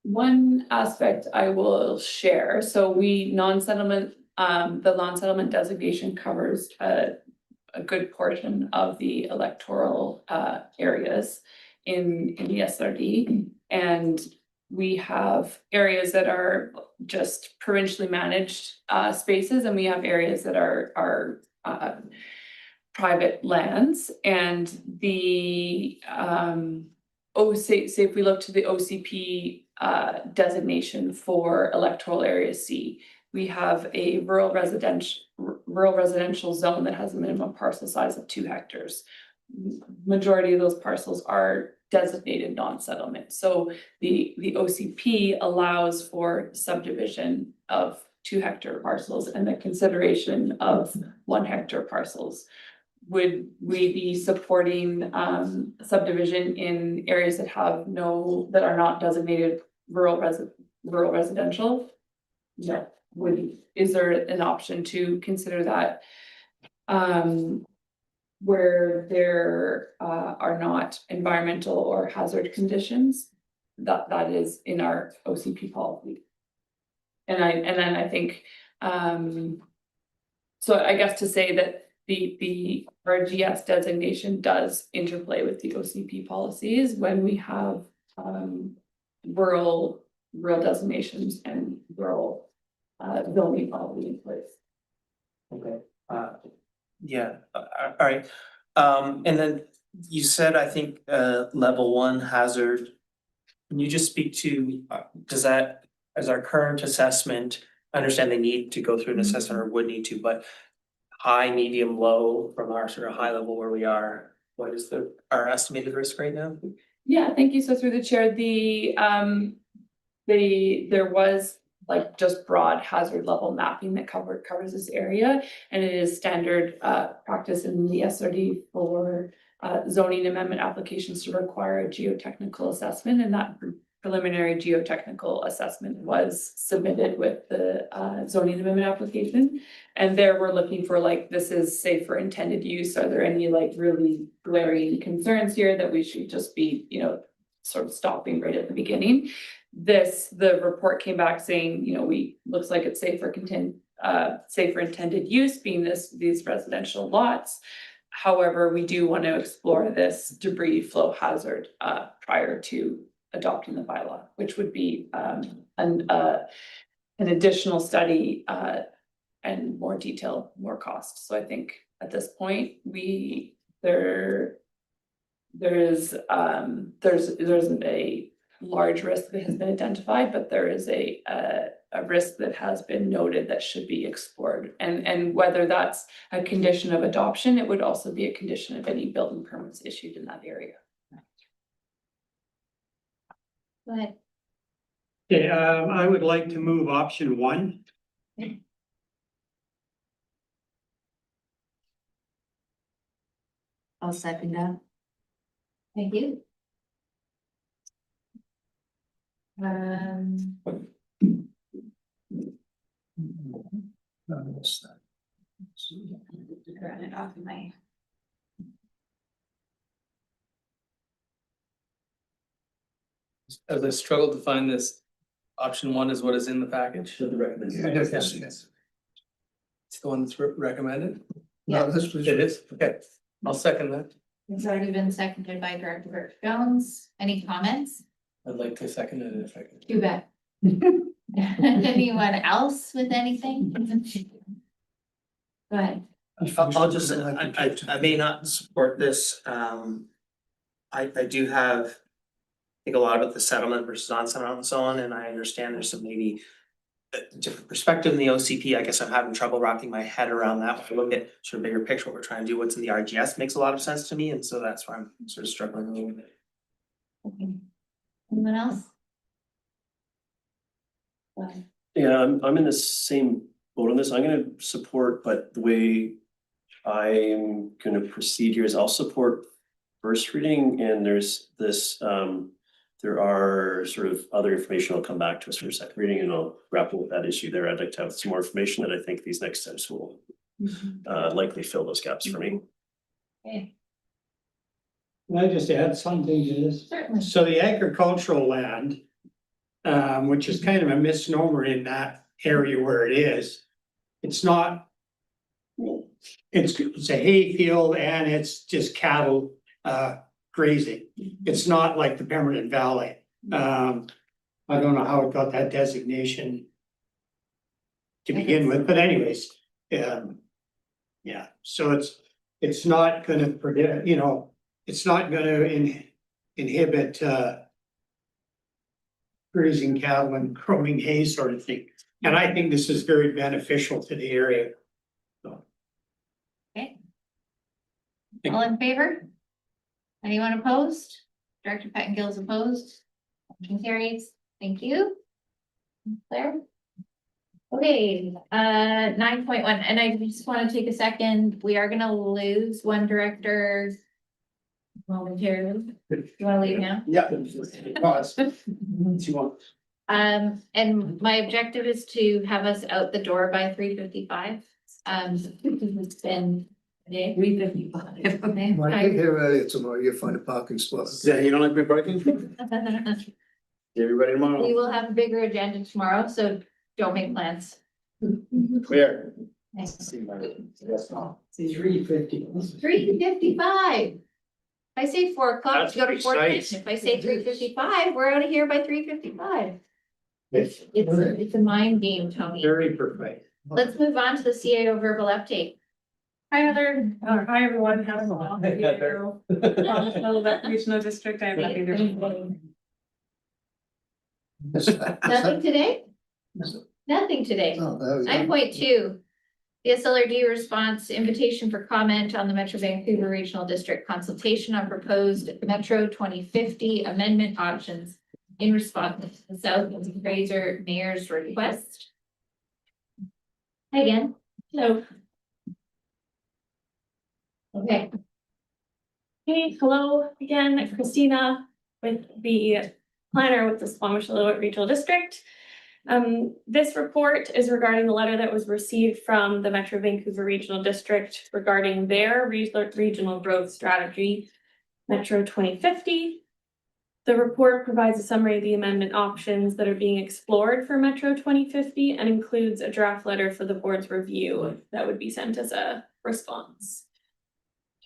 One aspect I will share, so the non-settlement designation covers a good portion of the electoral areas in the SLRD. And we have areas that are just provincially managed spaces, and we have areas that are private lands. And the say if we look to the OCP designation for electoral area C, we have a rural residential zone that has a minimum parcel size of 2 hectares. Majority of those parcels are designated non-settlement. So the OCP allows for subdivision of 2 hectare parcels and the consideration of 1 hectare parcels. Would we be supporting subdivision in areas that are not designated rural residential? No. Is there an option to consider that where there are not environmental or hazard conditions? That is in our OCP policy. And then I think so I guess to say that the RGS designation does interplay with the OCP policies when we have rural designations and rural zoning policy in place. Okay, yeah, all right. And then you said, I think, level 1 hazard. Can you just speak to, does that, as our current assessment, I understand they need to go through an assessment or would need to, but high, medium, low from our sort of high level where we are, what is our estimated risk right now? Yeah, thank you. So through the chair, there was like just broad hazard level mapping that covers this area, and it is standard practice in the SLRD for zoning amendment applications to require a geotechnical assessment, and that preliminary geotechnical assessment was submitted with the zoning amendment application. And there we're looking for like, this is safe for intended use. Are there any like really glaring concerns here that we should just be, sort of stopping right at the beginning? The report came back saying, looks like it's safe for intended use, being these residential lots. However, we do want to explore this debris flow hazard prior to adopting the bylaw, which would be an additional study and more detail, more cost. So I think at this point, there isn't a large risk that has been identified, but there is a risk that has been noted that should be explored. And whether that's a condition of adoption, it would also be a condition of any building permits issued in that area. Go ahead. Okay, I would like to move option 1. I'll second that. Thank you. Run it off of my. As I struggle to find this, option 1 is what is in the package. The recommendation. Yes. It's the one that's recommended? No, this was. It is, okay, I'll second that. It's already been seconded by Director Jones. Any comments? I'd like to second it if I can. You bet. Anyone else with anything? Go ahead. I'll just, I may not support this. I do have think a lot about the settlement versus non-settlement and so on, and I understand there's some maybe a different perspective in the OCP. I guess I'm having trouble wrapping my head around that. If I look at sort of bigger picture, what we're trying to do, what's in the RGS makes a lot of sense to me, and so that's why I'm sort of struggling a little bit. Okay. Anyone else? Yeah, I'm in the same boat on this. I'm gonna support, but the way I'm gonna proceed here is I'll support first reading, and there's this, there are sort of other information I'll come back to us for second reading, and I'll grapple with that issue there. I'd like to have some more information that I think these next steps will likely fill those gaps for me. Okay, Can I just add something to this? certainly. So the agricultural land, which is kind of a misnomer in that area where it is, it's not. It's a hay field and it's just cattle grazing. It's not like the Pemberton Valley. I don't know how it got that designation to begin with, but anyways, yeah, so it's not gonna predict, you know, it's not gonna inhibit grazing cattle and growing hay sort of thing. And I think this is very beneficial to the area. Okay. All in favor? Anyone opposed? Director Pettingill is opposed. Motion carries. Thank you. Claire? Okay, 9.1, and I just want to take a second. We are gonna lose one director momentarily. You want to leave now? Yeah. Pause. You want? And my objective is to have us out the door by 3:55. It's been a day. 3:55. Might get here earlier tomorrow, you'll find a parking spot. Yeah, you don't like me parking? Everybody tomorrow. We will have a bigger agenda tomorrow, so don't make plans. Clear. Thanks. 3:50. 3:55. If I say 4 o'clock, That's to go to 4:10. precise. If I say 3:55, we're out of here by 3:55. It's It's a mind game, Tony. very perfect. Let's move on to the CAO verbal update. Hi, Heather. Hi, everyone. How's it going? Squamish-Lillooet Regional District. I have nothing to. Nothing today? Nothing today. Oh, there we go. 9.2. The SLRD response invitation for comment on the Metro Vancouver Regional District consultation on proposed Metro 2050 amendment options in response to the South Fraser Mayor's request. Hi again. Hello. Okay. Hey, hello again, Christina with the planner with the Squamish-Lillooet Regional District. This report is regarding the letter that was received from the Metro Vancouver Regional District regarding their regional growth strategy, Metro 2050. The report provides a summary of the amendment options that are being explored for Metro 2050 and includes a draft letter for the board's review that would be sent as a response.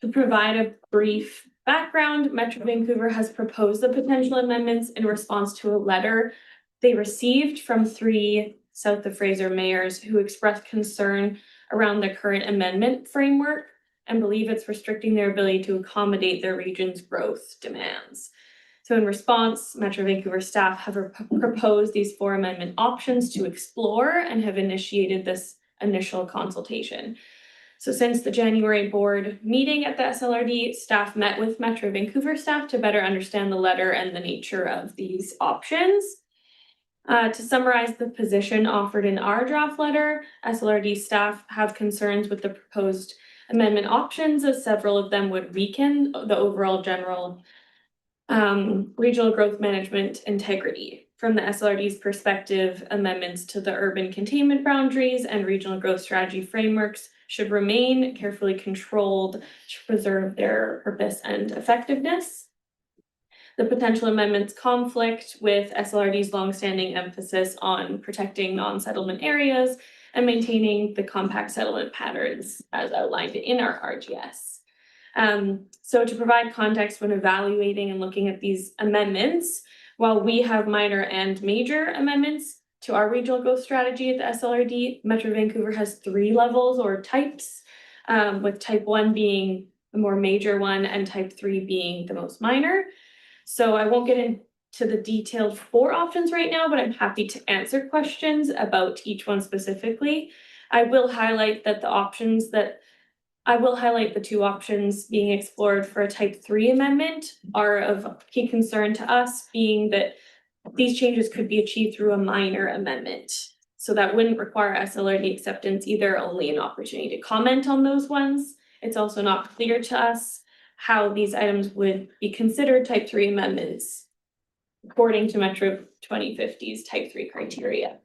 To provide a brief background, Metro Vancouver has proposed the potential amendments in response to a letter they received from 3 South of Fraser mayors who expressed concern around the current amendment framework and believe it's restricting their ability to accommodate their region's growth demands. So in response, Metro Vancouver staff have proposed these 4 amendment options to explore and have initiated this initial consultation. So since the January board meeting at the SLRD, staff met with Metro Vancouver staff to better understand the letter and the nature of these options. To summarize the position offered in our draft letter, SLRD staff have concerns with the proposed amendment options, as several of them would weaken the overall general regional growth management integrity. From the SLRD's perspective, amendments to the urban containment boundaries and regional growth strategy frameworks should remain carefully controlled to preserve their purpose and effectiveness. The potential amendments conflict with SLRD's longstanding emphasis on protecting non-settlement areas and maintaining the compact settlement patterns as outlined in our RGS. So to provide context when evaluating and looking at these amendments, while we have minor and major amendments to our regional growth strategy at the SLRD, Metro Vancouver has 3 levels or types, with type 1 being the more major one and type 3 being the most minor. So I won't get to the detailed 4 options right now, but I'm happy to answer questions about each one specifically. I will highlight that the 2 options being explored for a type 3 amendment are of key concern to us, being that these changes could be achieved through a minor amendment. So that wouldn't require SLRD acceptance, either only an opportunity to comment on those ones. It's also not clear to us how these items would be considered type 3 amendments according to Metro 2050's type 3 criteria.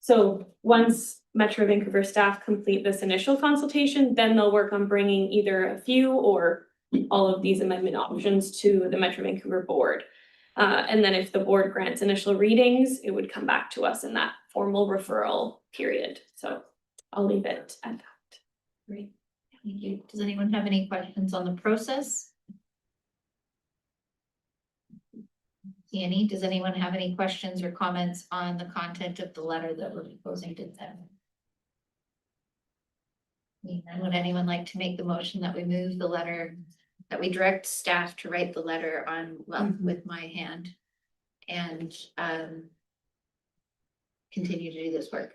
So once Metro Vancouver staff complete this initial consultation, then they'll work on bringing either a few or all of these amendment options to the Metro Vancouver board. And then if the board grants initial readings, it would come back to us in that formal referral period. So I'll leave it at that. Great, thank you. Does anyone have any questions on the process? Annie, does anyone have any questions or comments on the content of the letter that we're proposing to them? And would anyone like to make the motion that we move the letter, that we direct staff to write the letter on, well, with my hand and continue to do this work?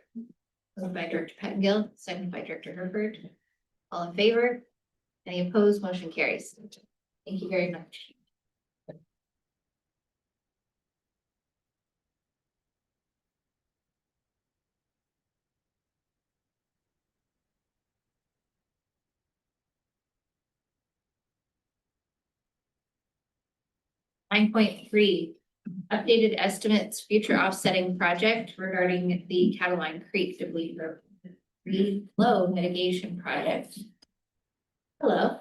Moved by Director Pettengill, seconded by Director Herford. All in favor? Any opposed? Motion carries. Thank you very much. 9.3, updated estimates, future offsetting project regarding the Cataline Creek debris flow mitigation project. Hello.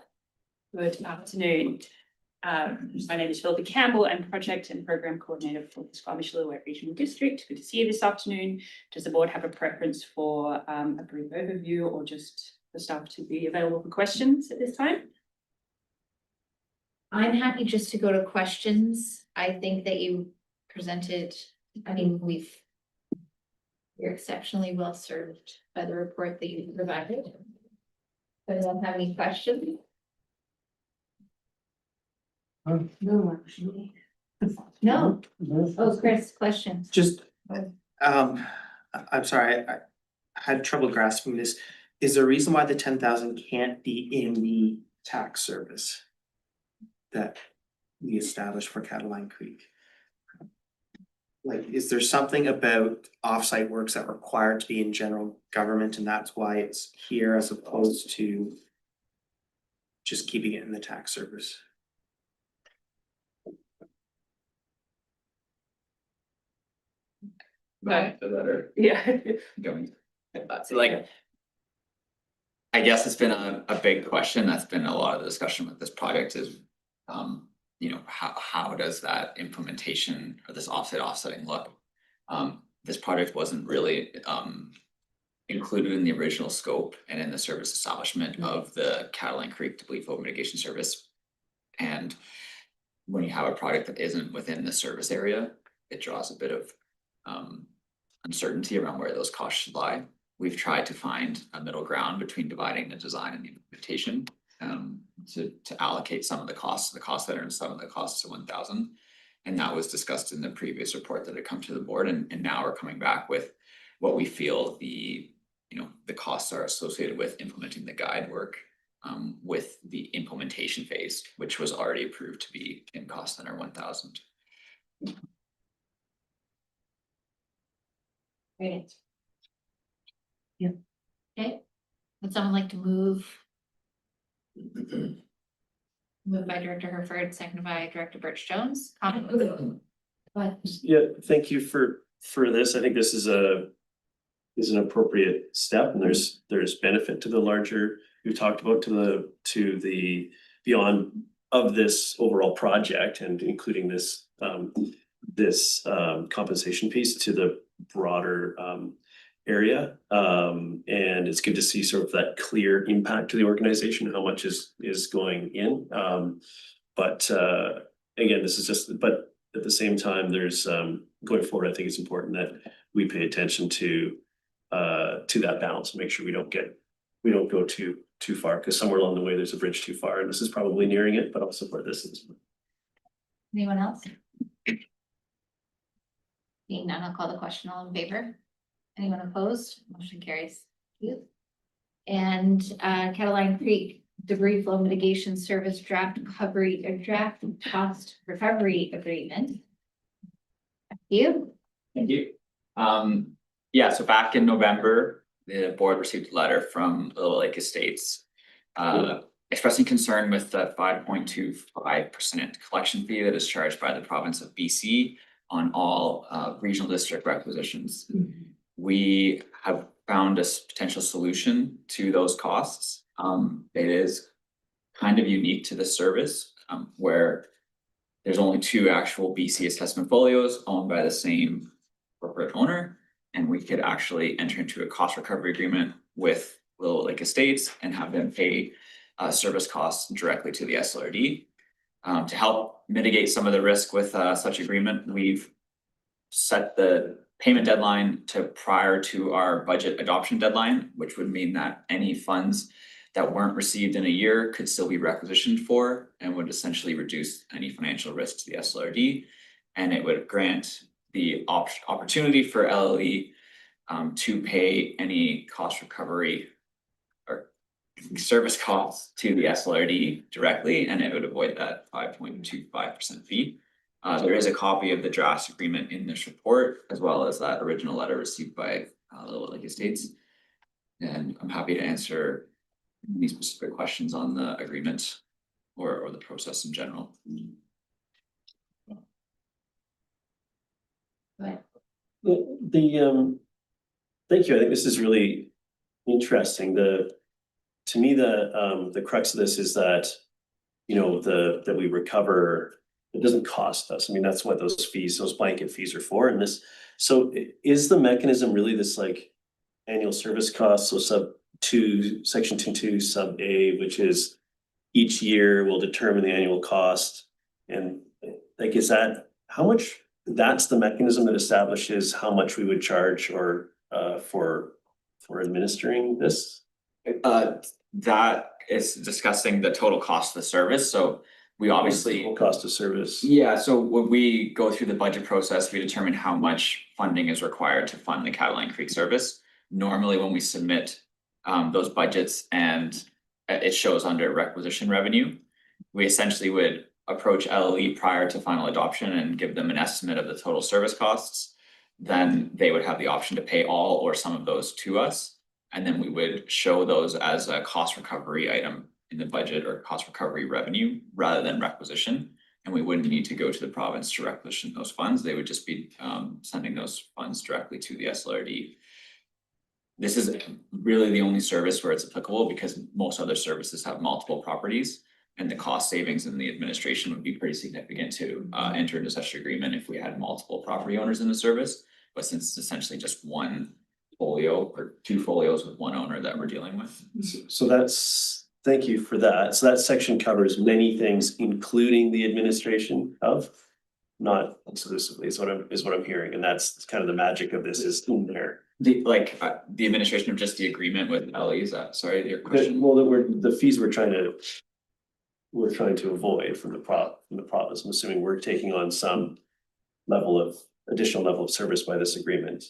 Good afternoon. My name is Philippa Campbell. I'm Project and Program Coordinator for the Squamish-Lillooet Regional District. Good to see you this afternoon. Does the board have a preference for a brief overview or just the staff to be available for questions at this time? I'm happy just to go to questions. I think that you presented, I mean, you're exceptionally well served by the report that you provided. Does anyone have any questions? No, actually. No. Oh, Chris, questions? Just, I'm sorry, I had trouble grasping this. Is there a reason why the 10,000 can't be in the tax service that we established for Cataline Creek? Like, is there something about offsite works that require to be in general government and that's why it's here as opposed to just keeping it in the tax service? Back to that or Yeah. going. So like, I guess it's been a big question. That's been a lot of the discussion with this project is, you know, how does that implementation or this offsetting look? This project wasn't really included in the original scope and in the service establishment of the Cataline Creek debris flow mitigation service. And when you have a project that isn't within the service area, it draws a bit of uncertainty around where those costs should lie. We've tried to find a middle ground between dividing the design and the implementation to allocate some of the costs that are in some of the costs to 1,000. And that was discussed in the previous report that had come to the board. And now we're coming back with what we feel the costs are associated with implementing the guide work with the implementation phase, which was already approved to be in cost under 1,000. Great. Yeah. Okay. Would someone like to move? Moved by Director Herford, seconded by Director Birch Jones. Comment? Go ahead. Yeah, thank you for this. I think this is an appropriate step and there's benefit to the larger, we've talked about to the beyond of this overall project and including this compensation piece to the broader area. And it's good to see sort of that clear impact to the organization, how much is going in. But again, this is just, but at the same time, there's going forward, I think it's important that we pay attention to that balance and make sure we don't go too far, because somewhere along the way, there's a bridge too far, and this is probably nearing it, but I'll support this. Anyone else? Being none, I'll call the question. All in favor? Anyone opposed? Motion carries. Thank you. And Catalina Creek debris flow mitigation service draft cost recovery agreement. Thank you. Thank you. Yeah, so back in November, the board received a letter from Little Lake Estates. Expressing concern with the 5.25% collection fee that is charged by the province of BC on all regional district requisitions. We have found a potential solution to those costs. It is kind of unique to the service, where there's only 2 actual BC assessment folios owned by the same corporate owner, and we could actually enter into a cost recovery agreement with Little Lake Estates and have them pay service costs directly to the SLRD. To help mitigate some of the risk with such agreement, we've set the payment deadline to prior to our budget adoption deadline, which would mean that any funds that weren't received in a year could still be requisitioned for and would essentially reduce any financial risk to the SLRD. And it would grant the opportunity for LLE to pay any cost recovery or service costs to the SLRD directly, and it would avoid that 5.25% fee. There is a copy of the draft agreement in this report, as well as that original letter received by Little Lake Estates. And I'm happy to answer any specific questions on the agreement or the process in general. Thank you. I think this is really interesting. To me, the crux of this is that, you know, that we recover, it doesn't cost us. I mean, that's what those fees, those blanket fees are for. And this, so is the mechanism really this like annual service cost? So section 2.2 sub A, which is each year will determine the annual cost. And like, is that how much? That's the mechanism that establishes how much we would charge or for administering this? That is discussing the total cost of the service. So we obviously Total cost of service. Yeah, so when we go through the budget process, we determine how much funding is required to fund the Catalina Creek service. Normally, when we submit those budgets and it shows under requisition revenue, we essentially would approach LLE prior to final adoption and give them an estimate of the total service costs. Then they would have the option to pay all or some of those to us. And then we would show those as a cost recovery item in the budget or cost recovery revenue rather than requisition. And we wouldn't need to go to the province to requisition those funds. They would just be sending those funds directly to the SLRD. This is really the only service where it's applicable because most other services have multiple properties. And the cost savings in the administration would be pretty significant to enter into such an agreement if we had multiple property owners in the service. But since it's essentially just one folio or 2 folios with one owner that we're dealing with. So that's, thank you for that. So that section covers many things, including the administration of, not exclusively is what I'm hearing. And that's kind of the magic of this is in there. The administration of just the agreement with LE, is that, sorry, your question? Well, the fees we're trying to avoid from the province. I'm assuming we're taking on some additional level of service by this agreement.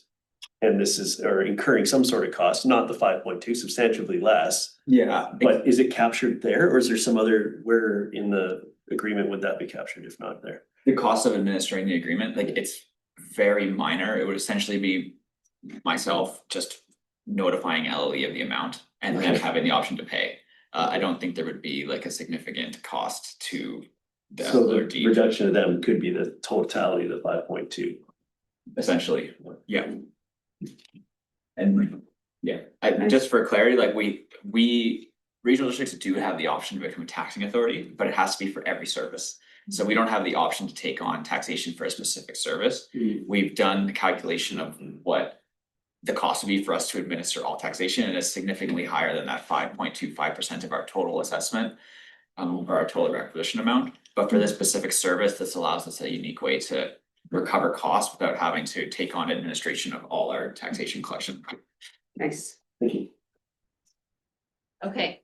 And this is, or incurring some sort of cost, not the 5.2, substantially less. Yeah. But is it captured there or is there some other, where in the agreement would that be captured if not there? The cost of administering the agreement, like it's very minor. It would essentially be myself just notifying LLE of the amount and then having the option to pay. I don't think there would be like a significant cost to the So the SLRD. reduction of them could be the totality of the 5.2. Essentially, yeah. And yeah, just for clarity, like we regional districts do have the option to become a taxing authority, but it has to be for every service. So we don't have the option to take on taxation for a specific service. We've done the calculation of what the cost would be for us to administer all taxation, and it's significantly higher than that 5.25% of our total assessment or our total requisition amount. But for this specific service, this allows us a unique way to recover costs without having to take on administration of all our taxation collection. Nice. Thank you. Okay.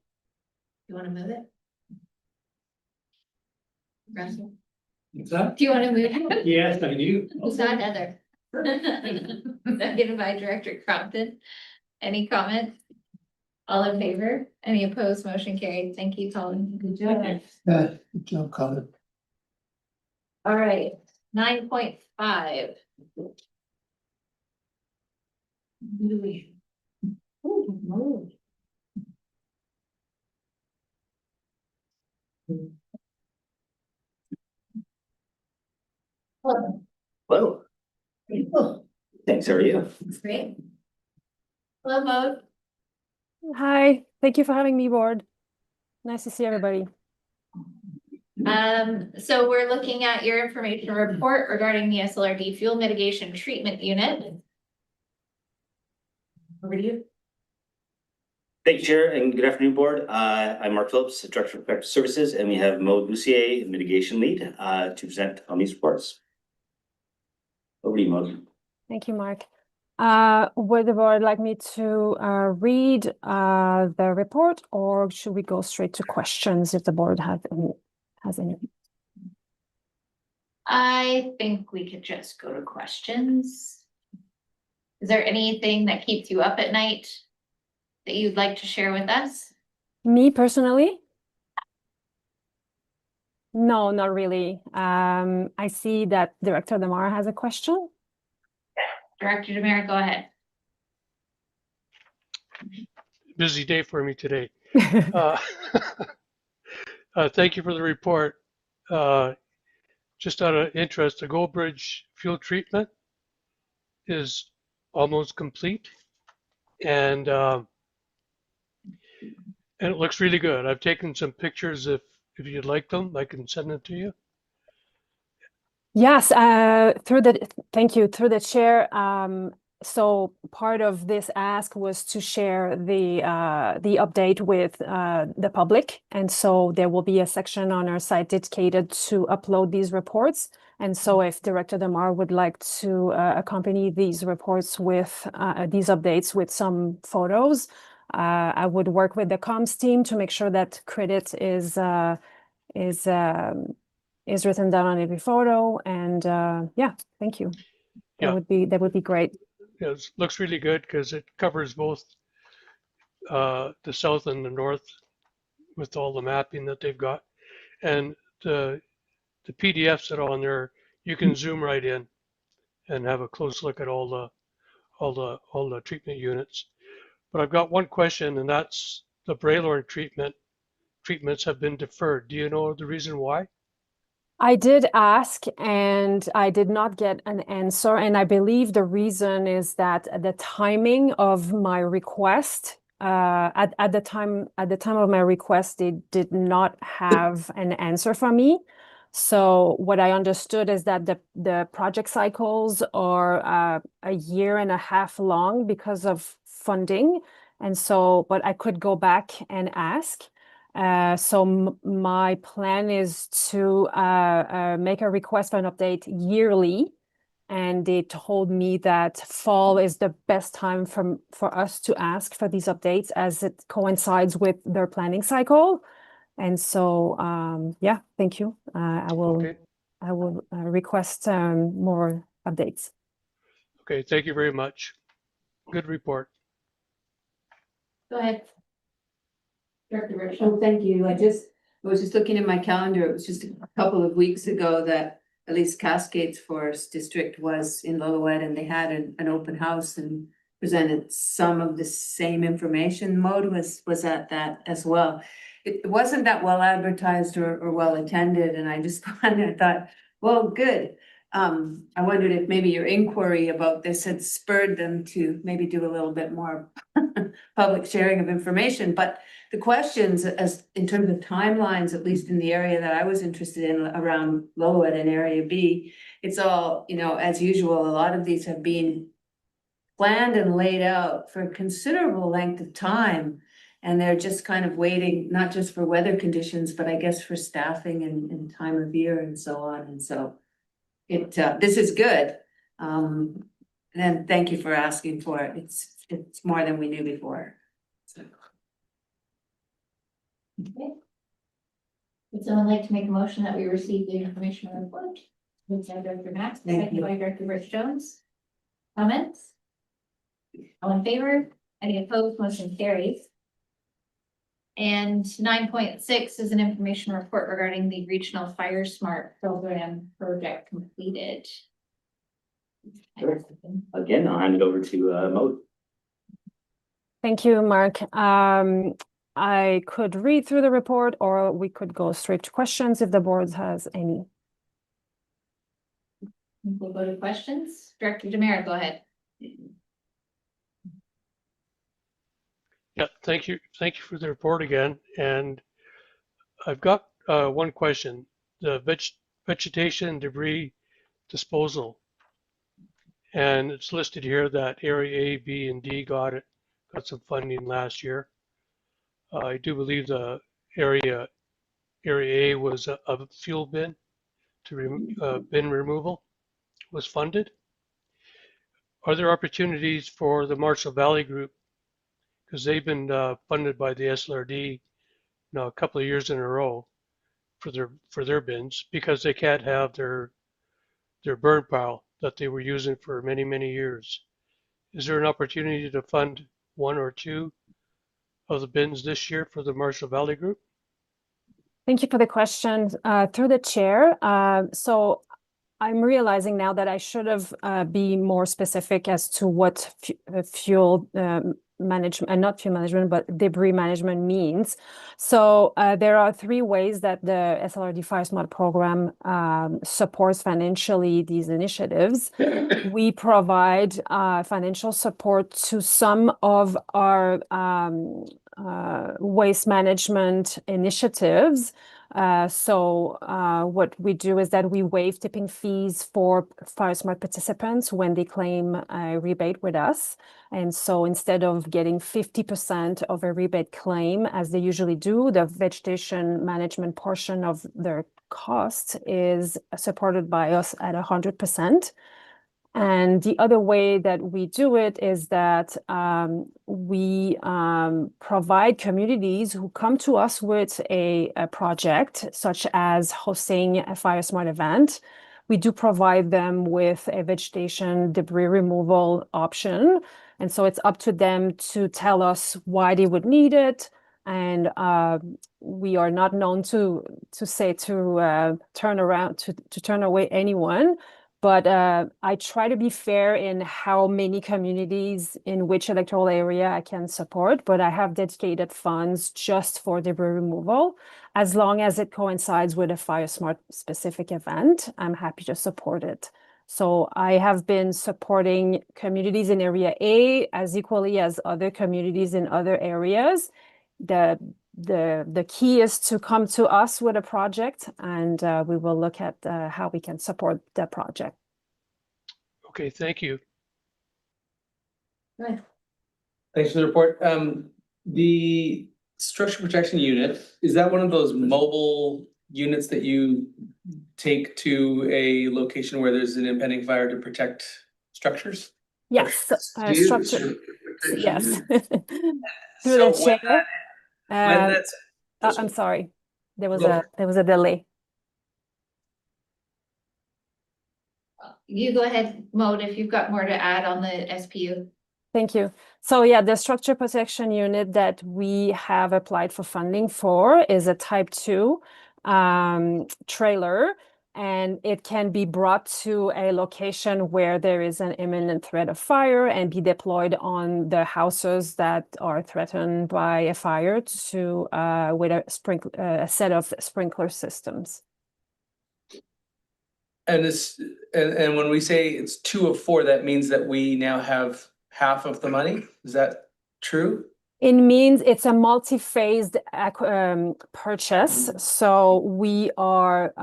You want to move it? Russell, Is that? do you want to move it? Yes, I do. Who's that other? Seconded by Director Crompton. Any comments? All in favor? Any opposed? Motion carried. Thank you, Colin. Good job. Yeah, good job, Colin. All right, 9.5. Hello. Thanks, how are you? Great. Hello, Maude. Hi, thank you for having me aboard. Nice to see everybody. So we're looking at your information report regarding the SLRD fuel mitigation treatment unit. Over to you. Thank you, Chair, and good afternoon, Board. I'm Mark Phillips, Director of Protective Services, and we have Maud Lucier, Mitigation Lead, to present on these reports. Over to you, Maud. Thank you, Mark. Would the board like me to read the report, or should we go straight to questions if the board has any? I think we could just go to questions. Is there anything that keeps you up at night that you'd like to share with us? Me personally? No, not really. I see that Director Damar has a question. Director Demare, go ahead. Busy day for me today. Thank you for the report. Just out of interest, the Gold Bridge fuel treatment is almost complete, and it looks really good. I've taken some pictures. If you'd like them, I can send them to you. Yes, thank you, through the chair. So part of this ask was to share the update with the public. And so there will be a section on our site dedicated to upload these reports. And so if Director Damar would like to accompany these reports with these updates with some photos, I would work with the comms team to make sure that credit is written down on every photo, and yeah, thank you. Yeah. That would be great. Yeah, it looks really good because it covers both the south and the north with all the mapping that they've got, and the PDFs that are on there, you can zoom right in and have a close look at all the treatment units. But I've got one question, and that's the Braylorn treatments have been deferred. Do you know the reason why? I did ask and I did not get an answer. And I believe the reason is that the timing of my request, at the time of my request, they did not have an answer from me. So what I understood is that the project cycles are a year and a half long because of funding. And so, but I could go back and ask. So my plan is to make a request for an update yearly, and they told me that fall is the best time for us to ask for these updates as it coincides with their planning cycle. And so, yeah, thank you. I will request more updates. Okay, thank you very much. Good report. Go ahead. Director Rich. Oh, thank you. I was just looking at my calendar. It was just a couple of weeks ago that at least Cascades Forest District was in Lillooet, and they had an open house and presented some of the same information. Maud was at that as well. It wasn't that well advertised or well attended, and I just I thought, well, good. I wondered if maybe your inquiry about this had spurred them to maybe do a little bit more public sharing of information. But the questions, as in terms of timelines, at least in the area that I was interested in around Lillooet and Area B, it's all, as usual, a lot of these have been planned and laid out for a considerable length of time. And they're just kind of waiting, not just for weather conditions, but I guess for staffing and time of year and so on. And so this is good. And thank you for asking for it. It's more than we knew before. So. Okay. Would someone like to make a motion that we receive the information report? Moved by Director Max, seconded by Director Rich Jones. Comments? All in favor? Any opposed? Motion carries. And 9.6 is an information report regarding the Regional Fire Smart Program project completed. Again, I'll hand it over to Maud. Thank you, Mark. I could read through the report, or we could go straight to questions if the board has any. We'll go to questions. Director Demare, go ahead. Yeah, thank you. Thank you for the report again. And I've got one question. The vegetation debris disposal. And it's listed here that area A, B, and D got some funding last year. I do believe the area A was a fuel bin to bin removal was funded. Are there opportunities for the Marshall Valley Group, because they've been funded by the SLRD now a couple of years in a row for their bins, because they can't have their burn pile that they were using for many years. Is there an opportunity to fund one or two of the bins this year for the Marshall Valley Group? Thank you for the question. Through the chair. So I'm realizing now that I should have be more specific as to what fuel management, and not fuel management, but debris management means. So there are three ways that the SLRD Fire Smart program supports financially these initiatives. We provide financial support to some of our waste management initiatives. What we do is that we waive tipping fees for Fire Smart participants when they claim a rebate with us. And so instead of getting 50% of a rebate claim, as they usually do, the vegetation management portion of their cost is supported by us at 100%. And the other way that we do it is that we provide communities who come to us with a project, such as hosting a Fire Smart event. We do provide them with a vegetation debris removal option. And so it's up to them to tell us why they would need it. And we are not known to turn around, to turn away anyone. But I try to be fair in how many communities in which electoral area I can support, but I have dedicated funds just for debris removal. As long as it coincides with a Fire Smart specific event, I'm happy to support it. So I have been supporting communities in area A as equally as other communities in other areas. The key is to come to us with a project, and we will look at how we can support the project. Okay, thank you. Good. Thanks for the report. The structure protection unit, is that one of those mobile units that you take to a location where there's an impending fire to protect structures? Yes, structure. Yes. Through the chair. I'm sorry, there was a delay. You go ahead, Maud, if you've got more to add on the SPU. Thank you. So yeah, the structure protection unit that we have applied for funding for is a type 2 trailer, and it can be brought to a location where there is an imminent threat of fire and be deployed on the houses that are threatened by a fire to with a set of sprinkler systems. And and when we say it's 2 of 4, that means that we now have half of the money. Is that true? It means it's a multi-phased purchase. So we are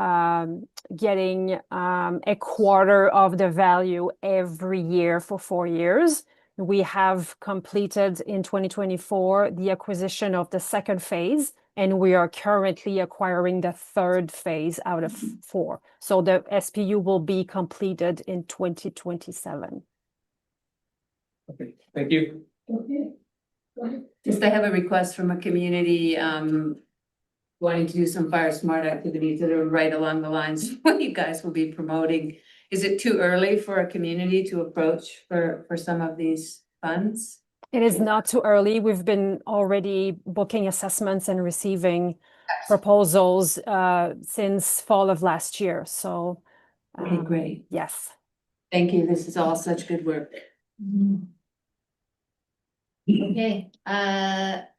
getting a quarter of the value every year for 4 years. We have completed in 2024 the acquisition of the second phase, and we are currently acquiring the third phase out of 4. So the SPU will be completed in 2027. Okay, thank you. Okay. Just I have a request from a community wanting to do some Fire Smart activities that are right along the lines of what you guys will be promoting. Is it too early for a community to approach for some of these funds? It is not too early. We've been already booking assessments and receiving proposals since fall of last year. So, Okay, great. yes. Thank you. This is all such good work. Okay,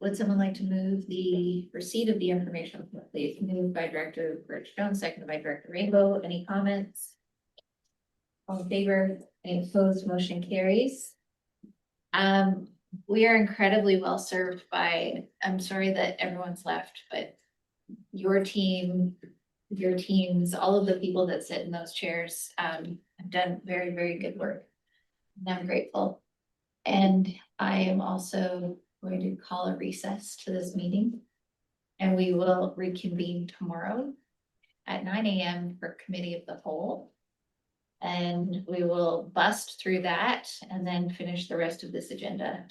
would someone like to move the receipt of the information, please? Moved by Director Rich Jones, seconded by Director Rainbow. Any comments? All in favor? Any opposed? Motion carries. We are incredibly well served by, I'm sorry that everyone's left, but your team, your teams, all of the people that sit in those chairs, have done very, very good work. And I'm grateful. And I am also going to call a recess to this meeting. And we will reconvene tomorrow at 9 a.m. for Committee of the Whole. And we will bust through that and then finish the rest of this agenda